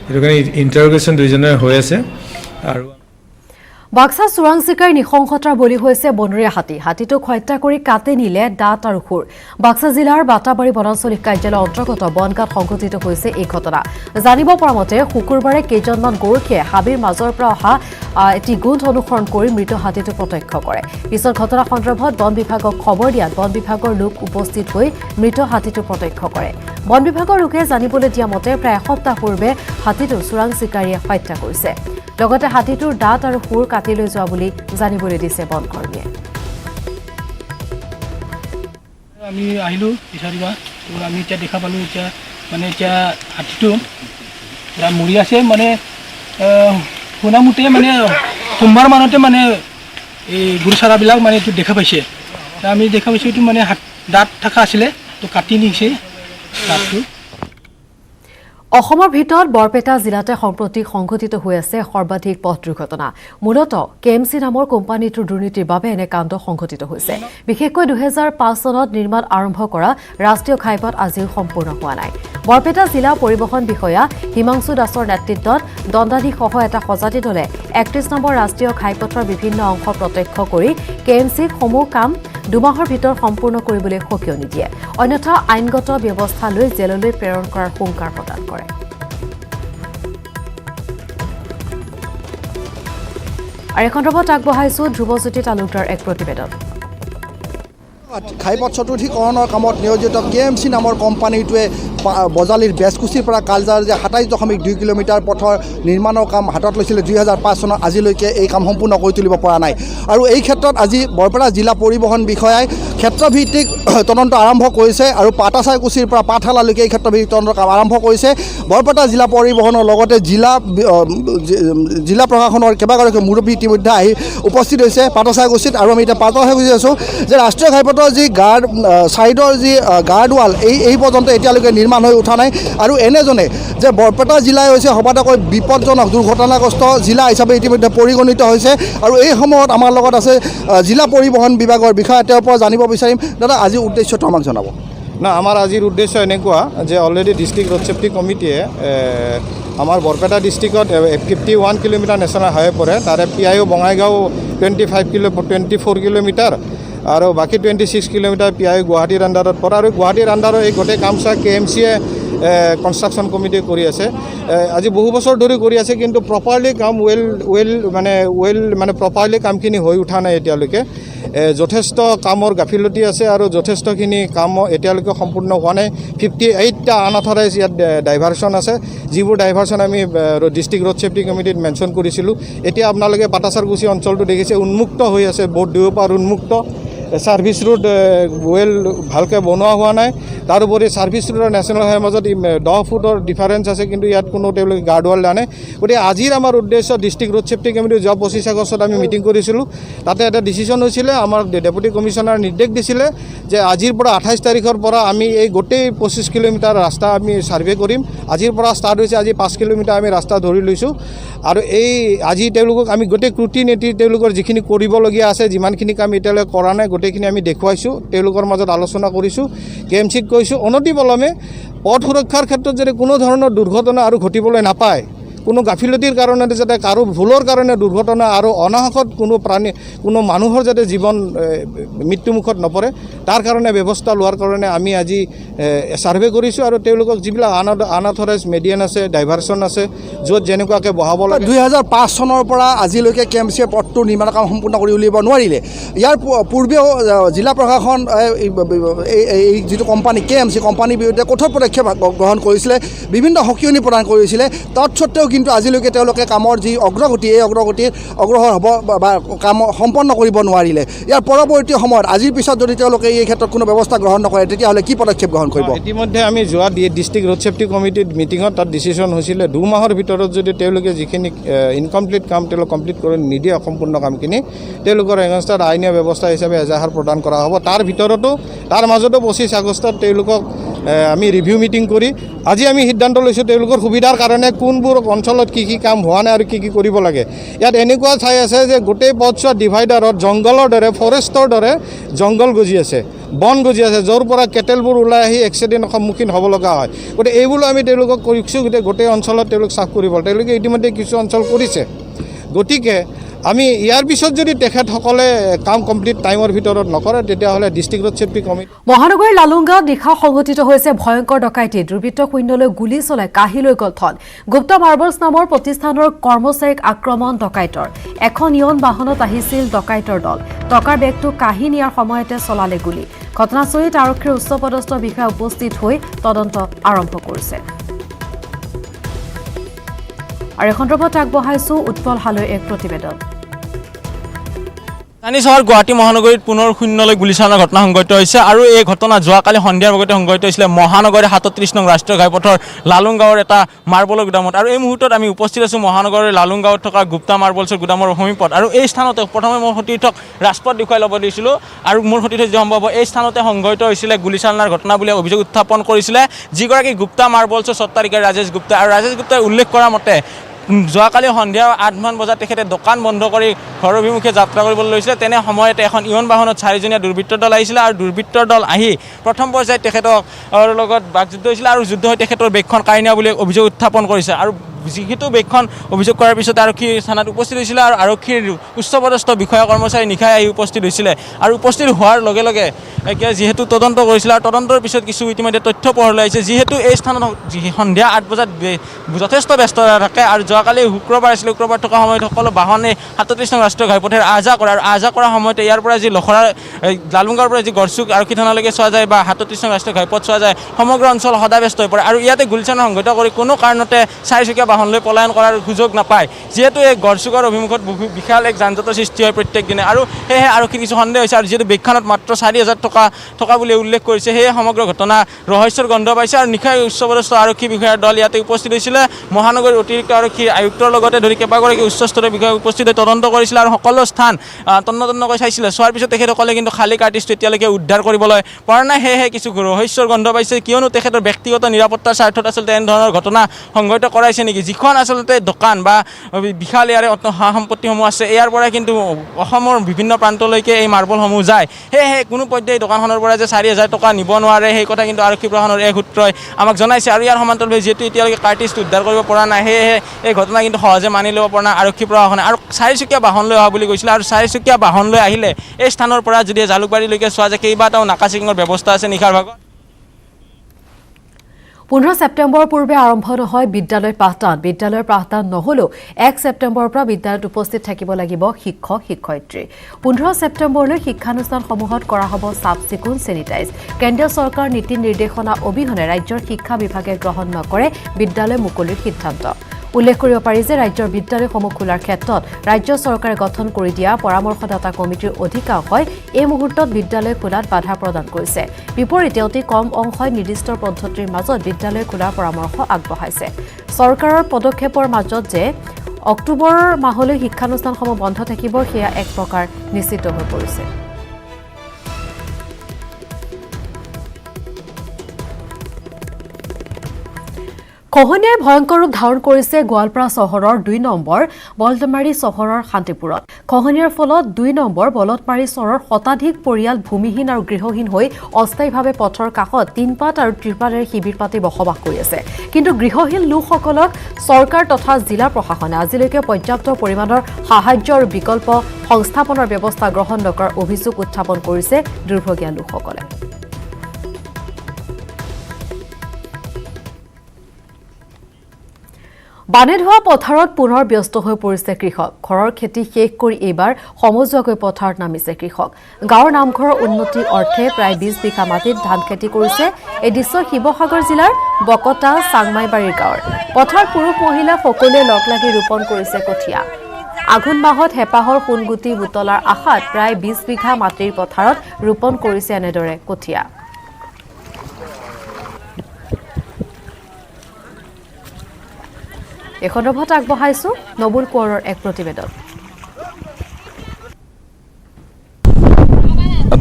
সেইটো কাৰণে ইণ্টাৰগেশ্যন দুইজনে হৈ আছে আৰু বাক্সা চোৰাং চিকাৰীৰ নিশংসতাৰ বলি হৈছে বনৰীয়া হাতীটোক হত্যা কৰি কাটি নিলে দাঁত আৰু খুৰ বাক্সা জিলাৰ বাটাবাৰী বনাঞ্চলিক কাৰ্যালয়ৰ অন্তৰ্গত বনগাঁৱত সংঘটিত হৈছে এই ঘটনা জানিব পৰা মতে শুকুৰবাৰে কেইজনমান গৰখীয়ে হাবিৰ মাজৰ পৰা অহা এটি গোন্ধ অনুসৰণ কৰি মৃত হাতীটো প্ৰত্যক্ষ কৰে পিছত ঘটনা সন্দৰ্ভত বন বিভাগক খবৰ দিয়াত বন বিভাগৰ লোক উপস্থিত হৈ মৃত হাতীটো প্ৰত্যক্ষ কৰে বন বিভাগৰ লোকে জানিবলৈ দিয়া মতে প্ৰায় এসপ্তাহ পূৰ্বে হাতীটো চোৰাং চিকাৰীয়ে হত্যা কৰিছে লগতে হাতীটোৰ দাঁত আৰু শুৰ কাটি লৈ যোৱা বুলি জানিবলৈ দিছে বনকৰ্মীয়ে আমি আহিলো বিচাৰিবা আমি এতিয়া দেখা পালো এতিয়া মানে এতিয়া হাতীটো মৰি আছে মানে শুনামতে মানে সোমবাৰ মানতে মানে এই গুৰুচাৰাবিলাক মানে এইটো দেখা পাইছে আমি দেখা পাইছোঁ এইটো মানে দাঁত থকা আছিলে তো কাটি নিছে দাঁতটো অসমৰ ভিতৰত বৰপেটা জিলাতে সম্প্ৰতি সংঘটিত হৈ আছে সৰ্বাধিক পথ দুৰ্ঘটনা মূলতঃ কেএমচি নামৰ কোম্পানীটোৰ দুৰ্নীতিৰ বাবে এনে কাণ্ড সংঘটিত হৈছে বিশেষকৈ 2005 চনত নিৰ্মাণ আৰম্ভ কৰা ৰাষ্ট্ৰীয় ঘাইপথ আজিও সম্পূৰ্ণ হোৱা নাই বৰপেটা জিলা পৰিবহণ বিষয়া হিমাংশু দাসৰ নেতৃত্বত দণ্ডাধীশসহ এটা সজাতি দলে 31 নম্বৰ ৰাষ্ট্ৰীয় ঘাইপথৰ বিভিন্ন অংশ প্ৰত্যক্ষ কৰি কেএমচিক সমূহ কাম দুমাহৰ ভিতৰত সম্পূৰ্ণ কৰিবলৈ সকিয়নি দিয়ে অন্যথা আইনগত ব্যৱস্থা লৈ জেললৈ প্ৰেৰণ কৰাৰ হুংকাৰ প্ৰদান কৰে আৰু এখন খবৰত আগবঢ়াইছো ধ্ৰুৱজ্যোতি তালুকদাৰ এক প্ৰতিবেদন ঘাইপথ চতুৰ্থীকৰণৰ কামত নিয়োজিত কেএমচি নামৰ কোম্পানীটোৱে বজালিৰ বেজকুচিৰ পৰা কালজাৰ যে 27.2 কিলোমিটাৰ পথৰ নিৰ্মাণৰ কাম হাতত লৈছিলে 2005 চনত আজিলৈকে এই কাম সম্পূৰ্ণ কৰি তুলিব পৰা নাই আৰু এই ক্ষেত্ৰত আজি বৰপেটা জিলা পৰিবহণ বিষয়াই ক্ষেত্ৰভিত্তিক তদন্ত আৰম্ভ কৰিছে আৰু পাটাচাইকুচিৰ পৰা পাঠশালালৈকে এই ক্ষেত্ৰভিত্তিক তদন্তৰ কাম আৰম্ভ কৰিছে বৰপেটা জিলা পৰিবহণৰ লগতে জিলা প্ৰশাসনৰ কেইবাগৰাকী মুৰব্বী ইতিমধ্যে আহি উপস্থিত হৈছে পাটাচাইকুচিত আৰু আমি এতিয়া পাটাচাইকুচি আছোঁ যে ৰাষ্ট্ৰীয় ঘাইপথৰ যি ছাইডৰ যি গাৰ্ডৱাল এই পৰ্যন্ত এতিয়ালৈকে নিৰ্মাণ হৈ উঠা নাই আৰু এনেজনে যে বৰপেটা জিলাই হৈছে সবাতোকৈ বিপদজনক দুৰ্ঘটনাগ্ৰস্ত জিলা হিচাপে ইতিমধ্যে পৰিগণিত হৈছে আৰু এই সময়ত আমাৰ লগত আছে জিলা পৰিবহণ বিভাগৰ বিষয়া তেওঁৰ পৰা জানিব বিচাৰিম দাদা আজিৰ উদ্দেশ্যটো আমাক জনাব না আমাৰ আজিৰ উদ্দেশ্য এনেকুৱা যে অলৰেডি ডিষ্ট্ৰিক্ট ৰোড ছেফটি কমিটিয়ে আমাৰ বৰপেটা ডিষ্ট্ৰিক্টত 51 কিলোমিটাৰ নেশ্যনেল হাইৱে পৰে তাৰে পিআইও বঙাইগাঁও 24 কিলোমিটাৰ আৰু বাকী 26 কিলোমিটাৰ পিআই গুৱাহাটীৰ আণ্ডাৰত পৰে আৰু গুৱাহাটীৰ আণ্ডাৰৰ এই গোটেই কামচা কেএমচিয়ে কনষ্ট্ৰাকশ্যন কমিটি কৰি আছে আজি বহু বছৰ ধৰি কৰি আছে কিন্তু প্ৰপাৰলি কাম মানে প্ৰপাৰলি কামখিনি হৈ উঠা নাই এতিয়ালৈকে যথেষ্ট কামৰ গাফিলতি আছে আৰু যথেষ্টখিনি কাম এতিয়ালৈকে সম্পূৰ্ণ হোৱা নাই 58টা আনঅথৰাইজ ইয়াত ডাইভাৰশ্যন আছে যিবোৰ ডাইভাৰশ্যন আমি ডিষ্ট্ৰিক্ট ৰোড ছেফটি কমিটিত মেনশ্যন কৰিছিলোঁ এতিয়া আপোনালোকে পাটাচাইকুচি অঞ্চলটো দেখিছে উন্মুক্ত হৈ আছে বহুত দুয়ো পাৰ উন্মুক্ত ছাৰ্ভিচ ৰোড ভালকৈ বনোৱা হোৱা নাই তাৰোপৰি ছাৰ্ভিচ ৰোড আৰু নেশ্যনেল হাইৱেৰ মাজত 10 ফুটৰ ডিফাৰেঞ্চ আছে কিন্তু ইয়াত কোনো তেওঁলোকে গাৰ্ডৱাল দিয়া নাই গতিকে আজিৰ আমাৰ উদ্দেশ্য ডিষ্ট্ৰিক্ট ৰোড ছেফটি কমিটি যোৱা 25 আগষ্টত আমি মিটিং কৰিছিলোঁ তাতে এটা ডিচিশ্যন হৈছিলে আমাৰ ডেপুটি কমিশ্যনাৰ নিৰ্দেশ দিছিলে যে আজিৰ পৰা 28 তাৰিখৰ পৰা আমি এই গোটেই 25 কিলোমিটাৰ ৰাস্তা আমি ছাৰ্ভে কৰিম আজিৰ পৰা ষ্টাৰ্ট হৈছে আজি 5 কিলোমিটাৰ আমি ৰাস্তা ধৰি লৈছোঁ আৰু এই আজি তেওঁলোকক আমি গোটেই ক্ৰুটি নেতি তেওঁলোকৰ যিখিনি কৰিবলগীয়া আছে যিমানখিনি কাম এতিয়ালৈ কৰা নাই গোটেইখিনি আমি দেখুৱাইছোঁ তেওঁলোকৰ মাজত আলোচনা কৰিছোঁ কেএমচিক কৈছোঁ অনতিপলমে পথ সুৰক্ষাৰ ক্ষেত্ৰত যদি কোনো ধৰণৰ দুৰ্ঘটনা আৰু ঘটিবলৈ নাপায় কোনো গাফিলতিৰ কাৰণে যাতে কাৰো ভুলৰ কাৰণে দুৰ্ঘটনা আৰু অনাহকত কোনো মানুহৰ যাতে জীৱন মৃত্যুমুখত নপৰে তাৰ কাৰণে ব্যৱস্থা লোৱাৰ কাৰণে আমি আজি ছাৰ্ভে কৰিছোঁ আৰু তেওঁলোকক যিবিলাক আনঅথৰাইজ মেডিয়ান আছে ডাইভাৰশ্যন আছে য'ত যেনেকুৱাকৈ বহাব লাগে 2005 চনৰ পৰা আজিলৈকে কেএমচিয়ে পথটোৰ নিৰ্মাণৰ কাম সম্পূৰ্ণ কৰি উলিয়াব নোৱাৰিলে ইয়াৰ পূৰ্বেও জিলা প্ৰশাসন এই যিটো কোম্পানী কেএমচি কোম্পানীৰ বিৰুদ্ধে কঠোৰ পদক্ষেপ গ্ৰহণ কৰিছিলে বিভিন্ন সকিয়নি প্ৰদান কৰিছিলে তৎসত্ত্বেও কিন্তু আজিলৈকে তেওঁলোকে কামৰ যি অগ্ৰগতি এই অগ্ৰগতিৰ অগ্ৰসৰ হ'ব বা কাম সম্পন্ন কৰিব নোৱাৰিলে ইয়াৰ পৰৱৰ্তী সময়ত আজিৰ পিছত যদি তেওঁলোকে এই ক্ষেত্ৰত কোনো ব্যৱস্থা গ্ৰহণ নকৰে তেতিয়াহ'লে কি পদক্ষেপ গ্ৰহণ কৰিব ইতিমধ্যে আমি যোৱা ডিষ্ট্ৰিক্ট ৰোড ছেফটি কমিটিত মিটিঙত তাত ডিচিশ্যন হৈছিলে 2 মাহৰ ভিতৰত যদি তেওঁলোকে যিখিনি ইনকমপ্লিট কাম তেওঁলোক কমপ্লিট কৰি নিদিয়ে সম্পূৰ্ণ কামখিনি তেওঁলোকৰ এগেইনষ্টত আইনীয় ব্যৱস্থা হিচাপে এজাহাৰ প্ৰদান কৰা হ'ব তাৰ মাজতো 25 আগষ্টত তেওঁলোকক আমি ৰিভিউ মিটিং কৰি আজি আমি সিদ্ধান্ত লৈছোঁ তেওঁলোকৰ সুবিধাৰ কাৰণে কোনবোৰ অঞ্চলত কি কাম হোৱা নাই আৰু কি কৰিব লাগে ইয়াত এনেকুৱা ঠাই আছে যে গোটেই পথছোৱা ডিভাইডাৰত জংঘলৰ দৰে ফৰেষ্টৰ দৰে জংঘল গজি আছে বন গজি আছে য'ৰ পৰা কেটেলবোৰ ওলাই আহি এক্সিডেণ্টৰ সন্মুখীন হ'ব লগা হয় গতিকে এইবোৰ আমি তেওঁলোকক কৰিছোঁ গোটেই অঞ্চলত তেওঁলোক চাফ কৰিব তেওঁলোকে ইতিমধ্যে কিছু অঞ্চল কৰিছে গতিকে আমি ইয়াৰ পিছত যদি তেখেতসকলে কাম কমপ্লিট টাইমৰ ভিতৰত নকৰে তেতিয়াহ'লে ডিষ্ট্ৰিক্ট ৰোড ছেফটি কমিটি মহানগৰীৰ লালুংগাঁৱত নিশা সংঘটিত হৈছে ভয়ংকৰ ডকাইতি দুৰ্বৃত্ত সৈন্যলৈ গুলী চলাই কাহিলৈ গ'ল ধন গুপ্তা মাৰ্বলছ নামৰ প্ৰতিষ্ঠানৰ কৰ্মচাৰীক আক্ৰমণ ডকাইতৰ এখন ইয়ন বাহনত আহিছিল ডকাইতৰ দল টকাৰ বেগটো কাহি নিয়াৰ সময়তে চলালে গুলী ঘটনাস্থলীত আৰক্ষীৰ উচ্চপদস্থ বিষয়া উপস্থিত হৈ তদন্ত আৰম্ভ কৰিছে আৰু এই সন্দৰ্ভত আগবঢ়াইছো উৎপল হালৈৰ এক প্ৰতিবেদন ৰাজধানী চহৰ গুৱাহাটী মহানগৰীত পুনৰ শূন্যলৈ গুলীচালনাৰ ঘটনা সংঘটিত হৈছে আৰু এই ঘটনা যোৱাকালি সন্ধিয়াৰ ভাগতে সংঘটিত হৈছিলে মহানগৰীৰ 37 নং ৰাষ্ট্ৰীয় ঘাইপথৰ লালুংগাঁৱৰ এটা মাৰ্বলৰ গুদামত আৰু এই মুহূৰ্তত আমি উপস্থিত আছোঁ মহানগৰীৰ লালুংগাঁৱত থকা গুপ্তা মাৰ্বলছৰ গুদামৰ সমীপত আৰু এই স্থানতে প্ৰথমে মোৰ সতীৰ্থক ৰাজপথ দেখুৱাই ল'ব দিছিলোঁ আৰু মোৰ সতীৰ্থ যি সম্ভৱ এই স্থানতে সংঘটিত হৈছিলে গুলীচালনাৰ ঘটনা বুলি অভিযোগ উত্থাপন কৰিছিলে যিগৰাকী গুপ্তা মাৰ্বলছৰ স্বত্বাধিকাৰী ৰাজেশ গুপ্তা আৰু ৰাজেশ গুপ্তাই উল্লেখ কৰা মতে যোৱাকালি সন্ধিয়া 8মান বজাত তেখেতে দোকান বন্ধ কৰি ঘৰ অভিমুখে যাত্ৰা কৰিবলৈ লৈছিলে তেনে সময়তে এখন ইয়ন বাহনত 4জনীয়া দুৰ্বৃত্তৰ দল আহিছিলে আৰু দুৰ্বৃত্তৰ দল আহি প্ৰথম পৰ্যায়ত তেখেতক লগত বাকযুদ্ধ হৈছিলে আৰু যুদ্ধ হৈ তেখেতৰ বেগখন কাঢ়ি নিয়া বুলি অভিযোগ উত্থাপন কৰিছে আৰু যিহেতু বেগখন অভিযোগ কৰাৰ পিছত আৰক্ষী থানাত উপস্থিত হৈছিলে আৰু আৰক্ষীৰ উচ্চপদস্থ বিষয়া কৰ্মচাৰী নিশাই আহি উপস্থিত হৈছিলে আৰু উপস্থিত হোৱাৰ লগে লগে যিহেতু তদন্ত কৰিছিলে আৰু তদন্তৰ পিছত কিছু ইতিমধ্যে তথ্য পোহৰলৈ আহিছে যিহেতু এই স্থানত সন্ধিয়া 8 বজাত যথেষ্ট ব্যস্ততা থাকে আৰু যোৱাকালি শুক্ৰবাৰ আছিলে শুক্ৰবাৰ থকা সময়ত সকলো বাহনে 37 নং ৰাষ্ট্ৰীয় ঘাইপথেৰে আহা কৰে আৰু আহা কৰাৰ সময়তে ইয়াৰ পৰা যি লখৰা লালুংগাঁৱৰ পৰা যি গড়চুক আৰক্ষী থানালৈকে চোৱা যায় বা 37 নং ৰাষ্ট্ৰীয় ঘাইপথ চোৱা যায় সমগ্ৰ অঞ্চল সদায় ব্যস্ত হৈ পৰে আৰু ইয়াতে গুলীচালনা সংঘটিত কৰি কোনো কাৰণতে চাৰিচকীয়া বাহনলৈ পলায়ন কৰাৰ সুযোগ নাপায় যিহেতু এই গড়চুকৰ অভিমুখত বিশাল এক যান-জঁটৰ সৃষ্টি হয় প্ৰত্যেক দিনে আৰু সেয়েহে আৰক্ষীৰ কিছু সন্দেহ হৈছে আৰু যিহেতু বেগখনত মাত্ৰ 4,000 টকা বুলি উল্লেখ কৰিছে সেয়ে সমগ্ৰ ঘটনা ৰহস্যৰ গন্ধ পাইছে আৰু নিশাই উচ্চপদস্থ আৰক্ষী বিষয়াৰ দল ইয়াতে উপস্থিত হৈছিলে মহানগৰীৰ অতিৰিক্ত আৰক্ষী আয়ুক্তৰ লগতে ধৰি কেইবাগৰাকী উচ্চস্তৰীয় বিষয়া উপস্থিত হৈ তদন্ত কৰিছিলে আৰু সকলো স্থান তন্ন কৰি চাইছিলে চোৱাৰ পিছত তেখেতসকলে কিন্তু খালী কাৰ্টিজটো এতিয়ালৈকে উদ্ধাৰ কৰিবলৈ পৰা নাই সেয়েহে কিছু ৰহস্যৰ গন্ধ পাইছে কিয়নো তেখেতৰ ব্যক্তিগত নিৰাপত্তাৰ স্বাৰ্থত আচলতে এনেধৰণৰ ঘটনা সংঘটিত কৰাইছে নেকি যিখন আচলতে দোকান বা বিশাল ইয়াৰে সা সম্পত্তিসমূহ আছে ইয়াৰ পৰা কিন্তু অসমৰ বিভিন্ন প্ৰান্তলৈকে এই মাৰ্বলসমূহ যায় সেয়েহে কোনো পৰ্যায়ে দোকানখনৰ পৰা যে 4,000 টকা নিব নোৱাৰে সেই কথা কিন্তু আৰক্ষী প্ৰশাসনৰ এক সূত্ৰই আমাক জনাইছে আৰু ইয়াৰ সমান্তৰালভাৱে যিহেতু এতিয়ালৈকে কাৰ্টিজটো উদ্ধাৰ কৰিব পৰা নাই সেয়েহে এই ঘটনা কিন্তু সহজে মানি ল'ব পৰা নাই আৰক্ষী প্ৰশাসনে আৰু 4চকীয়া বাহন লৈ অহা বুলি কৈছিলে আৰু 4চকীয়া বাহন লৈ আহিলে এই স্থানৰ পৰা যদি জালুকবাৰীলৈকে চোৱা যায় কেইবাটাও নাকা চেকিঙৰ ব্যৱস্থা আছে নিশাৰ ভাগত 15 ছেপ্টেম্বৰৰ পূৰ্বে আৰম্ভ নহয় বিদ্যালয়ৰ পাঠদান নহলেও 1 ছেপ্টেম্বৰৰ পৰা বিদ্যালয়ত উপস্থিত থাকিব লাগিব শিক্ষক শিক্ষয়িত্ৰী 15 ছেপ্টেম্বৰলৈ শিক্ষানুষ্ঠানসমূহত কৰা হ'ব চাফ-চিকুণ চেনিটাইজ কেন্দ্ৰীয় চৰকাৰ নীতি নিৰ্দেশনা অবিহনে ৰাজ্যৰ শিক্ষা বিভাগে গ্ৰহণ নকৰে বিদ্যালয় মুকলিৰ সিদ্ধান্ত উল্লেখ কৰিব পাৰি যে ৰাজ্যৰ বিদ্যালয়সমূহ খোলাৰ ক্ষেত্ৰত ৰাজ্য চৰকাৰে গঠন কৰি দিয়া পৰামৰ্শদাতা কমিটিৰ অধিকাংশই এই মুহূৰ্তত বিদ্যালয় খোলাত বাধা প্ৰদান কৰিছে বিপৰীতে অতি কম অংশই নিৰ্দিষ্ট পদ্ধতিৰ মাজত বিদ্যালয় খোলাৰ পৰামৰ্শ আগবঢ়াইছে চৰকাৰৰ পদক্ষেপৰ মাজত যে অক্টোবৰ মাহলৈ শিক্ষানুষ্ঠানসমূহ বন্ধ থাকিব সেয়া এক প্ৰকাৰ নিশ্চিত হৈ পৰিছে খহনীয়াই ভয়ংকৰ ৰূপ ধাৰণ কৰিছে গোৱালপাৰা চহৰৰ 2 নম্বৰ বলদমাৰী চহৰৰ শান্তিপুৰত খহনীয়াৰ ফলত 2 নম্বৰ বলদমাৰী চহৰৰ শতাধিক পৰিয়াল ভূমিহীন আৰু গৃহহীন হৈ অস্থায়ীভাৱে পথৰ কাষত টিনপাত আৰু ত্ৰিপালেৰে শিবিৰ পাতি বসবাস কৰি আছে কিন্তু গৃহহীন লোকসকলক চৰকাৰ তথা জিলা প্ৰশাসনে আজিলৈকে পৰ্যাপ্ত পৰিমাণৰ সাহায্য আৰু বিকল্প সংস্থাপনৰ ব্যৱস্থা গ্ৰহণ নকৰাৰ অভিযোগ উত্থাপন কৰিছে দুৰ্ভগীয়া লোকসকলে বানে ধোৱা পথাৰত পুনৰ ব্যস্ত হৈ পৰিছে কৃষক ঘৰৰ খেতি শেষ কৰি এইবাৰ সমজুৱাকৈ পথাৰত নামিছে কৃষক গাঁৱৰ নামঘৰৰ উন্নতি অৰ্থে প্ৰায় 20 বিঘা মাটিত ধান খেতি কৰিছে এই দৃশ্য শিৱসাগৰ জিলাৰ বকতা চাংমাইবাৰীৰ গাঁৱৰ পথাৰত পুৰুষ মহিলা সকলোৱে লগ লাগি ৰোপণ কৰিছে কঠীয়া আঘোণ মাহত হেপাহৰ সোণগুটি বুটলাৰ আশাত প্ৰায় 20 বিঘা মাটিৰ পথাৰত ৰোপণ কৰিছে এনেদৰে কঠীয়া এই সন্দৰ্ভত আগবঢ়াইছো নবুল কোঁৱৰৰ এক প্ৰতিবেদন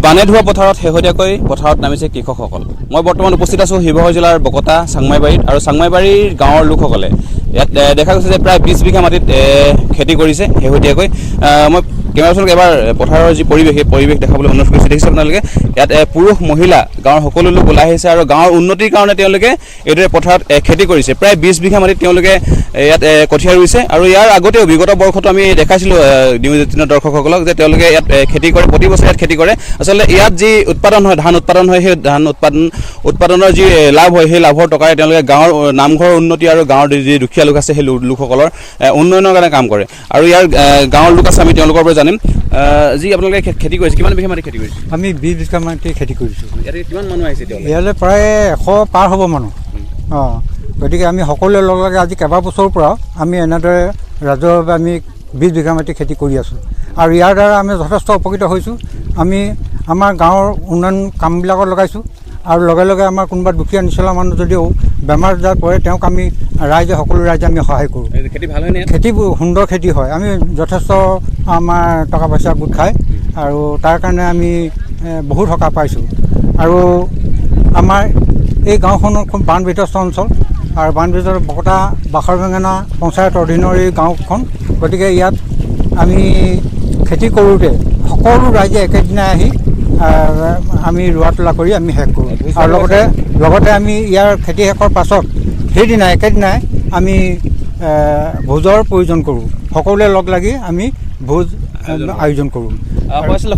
বানে ধোৱা পথাৰত শেহতীয়াকৈ পথাৰত নামিছে কৃষকসকল মই বৰ্তমান উপস্থিত আছোঁ শিৱসাগৰ জিলাৰ বকতা চাংমাইবাৰীত আৰু চাংমাইবাৰীৰ গাঁৱৰ লোকসকলে ইয়াত দেখা গৈছে যে প্ৰায় 20 বিঘা মাটিত খেতি কৰিছে শেহতীয়াকৈ মই কেমেৰাচনক এবাৰ পথাৰৰ যি পৰিৱেশ সেই পৰিৱেশ দেখাবলৈ অনুৰোধ কৰিছে। দেখিছে আপোনালোকে ইয়াত পুৰুষ মহিলা গাঁৱৰ সকলো লোক ওলাই আহিছে আৰু গাঁৱৰ উন্নতিৰ কাৰণে তেওঁলোকে এইদৰে পথাৰত খেতি কৰিছে। প্ৰায় 20 বিঘা মাটিত তেওঁলোকে ইয়াত কঠীয়া ৰুইছে আৰু ইয়াৰ আগতেও বিগত বৰ্ষতো আমি দেখাইছিলোঁ নিউজ 18 দৰ্শকসকলক যে তেওঁলোকে ইয়াত খেতি কৰে, প্ৰতি বছৰে ইয়াত খেতি কৰে। আচলতে ইয়াত যি উৎপাদন হয়, ধান উৎপাদন হয়, সেই ধান উৎপাদনৰ যি লাভ হয় সেই লাভৰ টকাৰে তেওঁলোকে গাঁৱৰ নামঘৰৰ উন্নতি আৰু গাঁৱৰ যি দুখীয়া লোক আছে সেই লোকসকলৰ উন্নয়নৰ কাৰণে কাম কৰে। আৰু ইয়াৰ গাঁৱৰ লোক আছে, আমি তেওঁলোকৰ পৰা জানিম। যি আপোনালোকে খেতি কৰিছে, কিমান বিঘা মাটি খেতি কৰিছে? আমি 20 বিঘা মাটি খেতি কৰিছোঁ। ইয়াতে কিমান মানুহ আহিছে? ইয়ালৈ প্ৰায় 100 পাৰ হ'ব মানুহ। গতিকে আমি সকলোৱে লগ লাগি আজি কেইবা বছৰৰ পৰা আমি এনেদৰে ৰাজহুৱাভাৱে আমি 20 বিঘা মাটি খেতি কৰি আছোঁ আৰু ইয়াৰ দ্বাৰা আমি যথেষ্ট উপকৃত হৈছোঁ। আমি আমাৰ গাঁৱৰ উন্নয়ন কামবিলাকত লগাইছোঁ আৰু লগে লগে আমাৰ কোনোবা দুখীয়া নিচলা মানুহ যদিও বেমাৰ আজাৰ পৰে তেওঁক আমি সকলো ৰাইজে আমি সহায় কৰোঁ। খেতি ভাল হয়নে? খেতি সুন্দৰ খেতি হয়। আমি যথেষ্ট আমাৰ টকা পইচা গোট খায় আৰু তাৰ কাৰণে আমি বহুত সকাহ পাইছোঁ। আৰু আমাৰ এই গাঁওখনৰ খুব বানবিধ্বস্ত অঞ্চল আৰু বানবিধ্বস্ত বকতা বাখৰ বেঙেনা পঞ্চায়তৰ অধীনৰ এই গাঁওখন। গতিকে ইয়াত আমি খেতি কৰোঁতে সকলো ৰাইজে একেদিনাই আহি আমি ৰোৱা তোলা কৰি আমি শেষ কৰোঁ আৰু লগতে আমি ইয়াৰ খেতি শেষৰ পাছত সেইদিনাই একেদিনাই আমি ভোজৰ প্ৰয়োজন কৰোঁ। সকলোৱে লগ লাগি আমি ভোজ আয়োজন কৰোঁ।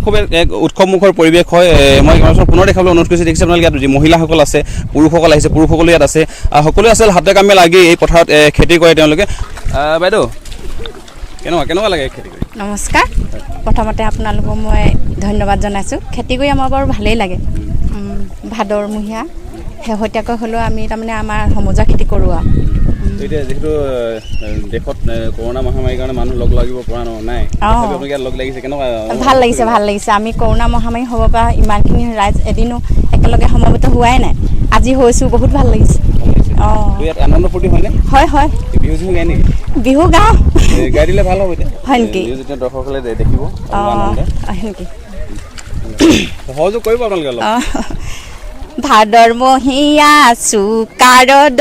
খুব এক উৎসৱমুখৰ পৰিৱেশ হয়। মই পুনৰ দেখাবলৈ অনুৰোধ কৰিছোঁ। দেখিছে আপোনালোকে ইয়াত যি মহিলাসকল আছে, পুৰুষসকল আহিছে, পুৰুষসকলো ইয়াত আছে। সকলোৱে আছিল হাতে কামে লাগি এই পথাৰত খেতি কৰে তেওঁলোকে। বাইদেউ কেনেকুৱা লাগে খেতি কৰি? নমস্কাৰ। প্ৰথমতে আপোনালোকক মই ধন্যবাদ জনাইছোঁ। খেতি কৰি আমাৰ বাৰু ভালেই লাগে। ভাদৰমহীয়া শেহতীয়াকৈ হ'লেও আমি তাৰমানে আমাৰ সমজুৱা খেতি কৰোঁ আৰু। এতিয়া যিহেতু দেশত কৰোণা মহামাৰীৰ কাৰণে মানুহ লগ লাগিব পৰা নাই, লগ লাগিছে, কেনেকুৱা? ভাল লাগিছে। আমি কৰোণা মহামাৰী হ'ব পৰা ইমানখিনি ৰাইজ এদিনো একেলগে সমবেত হোৱাই নাই, আজি হৈছোঁ, বহুত ভাল লাগিছে। আনন্দ ফূৰ্তি হয়নে? হয়। বিহু চিহু গায় নেকি? বিহু গাওঁ। গাই দিলে ভাল হ'ব এতিয়া। হয় নেকি? দৰ্শকসকলে দেখিব নেকি? সহযোগ কৰিব আপোনালোকে অলপ। ভাদৰমহীয়া চুকাৰত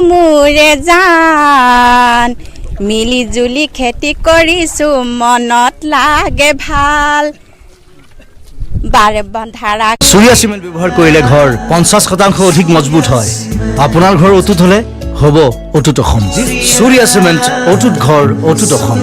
মোৰে জান, মিলি জুলি খেতি কৰিছোঁ মনত লাগে ভাল। চুৰিয়া চিমেণ্ট ব্যৱহাৰ কৰিলে ঘৰ 50% অধিক মজবুত হয়। আপোনাৰ ঘৰ অটুট হ'লে হ'ব অটুট অসম। চুৰিয়া চিমেণ্ট, অটুট ঘৰ, অটুট অসম।